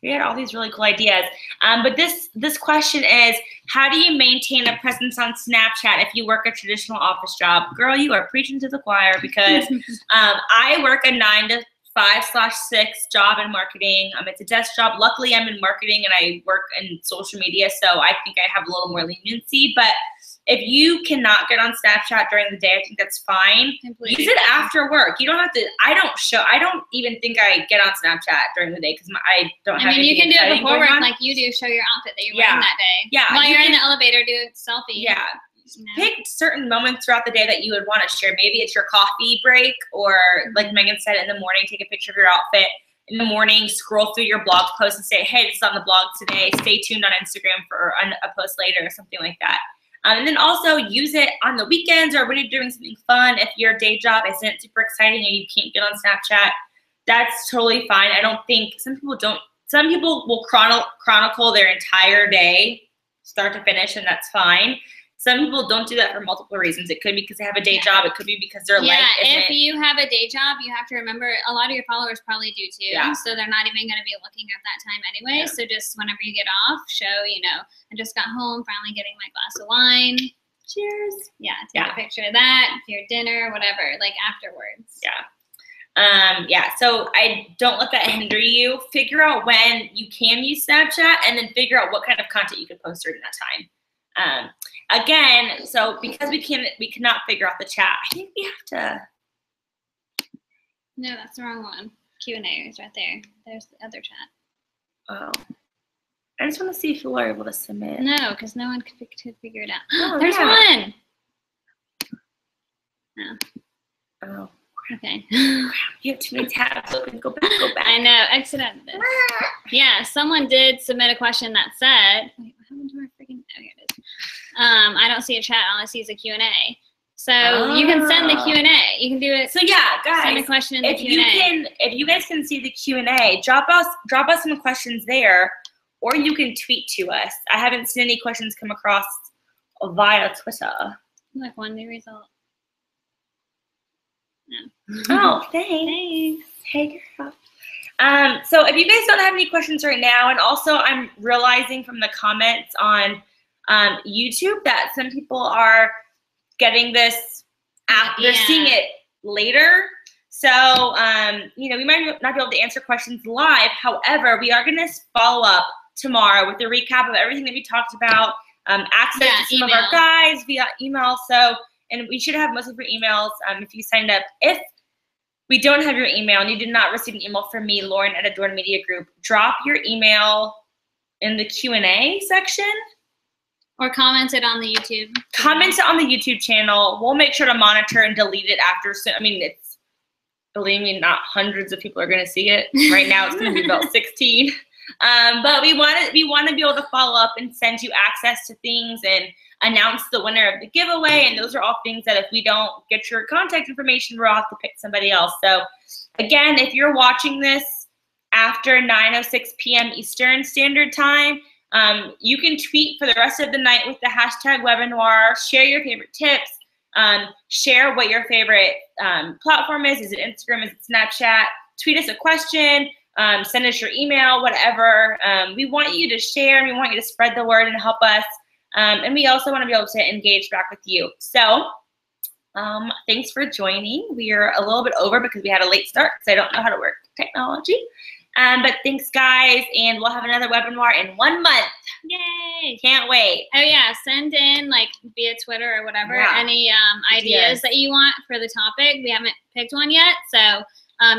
[SPEAKER 2] We had all these really cool ideas. But this question is, how do you maintain a presence on Snapchat if you work a traditional office job? Girl, you are preaching to the choir, because I work a 9 to 5/6 job in marketing. It's a desk job. Luckily, I'm in marketing and I work in social media, so I think I have a little more leniency. But if you cannot get on Snapchat during the day, I think that's fine. Use it after work. You don't have to. I don't even think I get on Snapchat during the day because I don't have.
[SPEAKER 1] I mean, you can do it before work, like you do. Show your outfit that you're wearing that day.
[SPEAKER 2] Yeah.
[SPEAKER 1] While you're in the elevator, do a selfie.
[SPEAKER 2] Yeah. Pick certain moments throughout the day that you would want to share. Maybe it's your coffee break, or like Megan said, in the morning, take a picture of your outfit. In the morning, scroll through your blog post and say, hey, this is on the blog today. Stay tuned on Instagram for a post later or something like that. And then also use it on the weekends or when you're doing something fun. If your day job isn't super exciting and you can't get on Snapchat, that's totally fine. I don't think some people will chronicle their entire day, start to finish, and that's fine. Some people don't do that for multiple reasons. It could be because they have a day job. It could be because their life isn't.
[SPEAKER 1] If you have a day job, you have to remember a lot of your followers probably do too. So they're not even going to be looking at that time anyway. So just whenever you get off, show, I just got home, finally getting my glass of wine. Cheers. Yeah, take a picture of that, your dinner, whatever, like afterwards.
[SPEAKER 2] So I don't let that hinder you. Figure out when you can use Snapchat, and then figure out what kind of content you can post during that time. Again, so because we cannot figure out the chat, I think we have to.
[SPEAKER 1] No, that's the wrong one. Q&A is right there. There's the other chat.
[SPEAKER 2] Oh. I just want to see if you are able to submit.
[SPEAKER 1] No, because no one could figure it out. Oh, there's one. No.
[SPEAKER 2] Oh.
[SPEAKER 1] Okay.
[SPEAKER 2] You have too many tabs open. Go back.
[SPEAKER 1] I know. Exit out of this. Yeah, someone did submit a question that said, wait, what happened to our freaking, oh, here it is. I don't see a chat. All I see is a Q&A. So you can send the Q&A. You can do it.
[SPEAKER 2] So yeah, guys,
[SPEAKER 1] send a question in the Q&A.
[SPEAKER 2] If you guys can see the Q&A, drop us some questions there, or you can tweet to us. I haven't seen any questions come across via Twitter.
[SPEAKER 1] Look, one new result. No.
[SPEAKER 2] Oh, thanks. Hey, girl. So if you guys don't have any questions right now, and also I'm realizing from the comments on YouTube that some people are getting this app, they're seeing it later. So, we might not be able to answer questions live. However, we are going to follow up tomorrow with a recap of everything that we talked about, access to some of our guides via email. So, and we should have most of your emails if you signed up. If we don't have your email and you did not receive an email from me, Lauren at Adorn Media Group, drop your email in the Q&A section.
[SPEAKER 1] Or comment it on the YouTube.
[SPEAKER 2] Comment it on the YouTube channel. We'll make sure to monitor and delete it after. So, I mean, it's, believe me, not hundreds of people are going to see it. Right now it's going to be about 16. But we want to be able to follow up and send you access to things and announce the winner of the giveaway. And those are all things that if we don't get your contact information, we'll have to pick somebody else. So again, if you're watching this after 9:06 p.m. Eastern Standard Time, you can tweet for the rest of the night with the hashtag webinar, share your favorite tips, share what your favorite platform is. Is it Instagram? Is it Snapchat? Tweet us a question, send us your email, whatever. We want you to share, and we want you to spread the word and help us. And we also want to be able to engage back with you. So thanks for joining. We are a little bit over because we had a late start because I don't know how to work technology. But thanks, guys, and we'll have another webinar in 1 month.
[SPEAKER 1] Yay!
[SPEAKER 2] Can't wait.
[SPEAKER 1] Oh, yeah, send in, like, via Twitter or whatever, any ideas that you want for the topic. We haven't picked one yet, so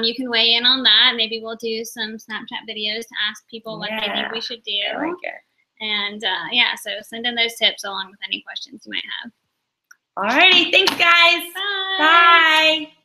[SPEAKER 1] you can weigh in on that. Maybe we'll do some Snapchat videos to ask people what they think we should do.
[SPEAKER 2] I like it.
[SPEAKER 1] And, yeah, so send in those tips along with any questions you might have.
[SPEAKER 2] All righty. Thanks, guys.
[SPEAKER 1] Bye.
[SPEAKER 2] Bye.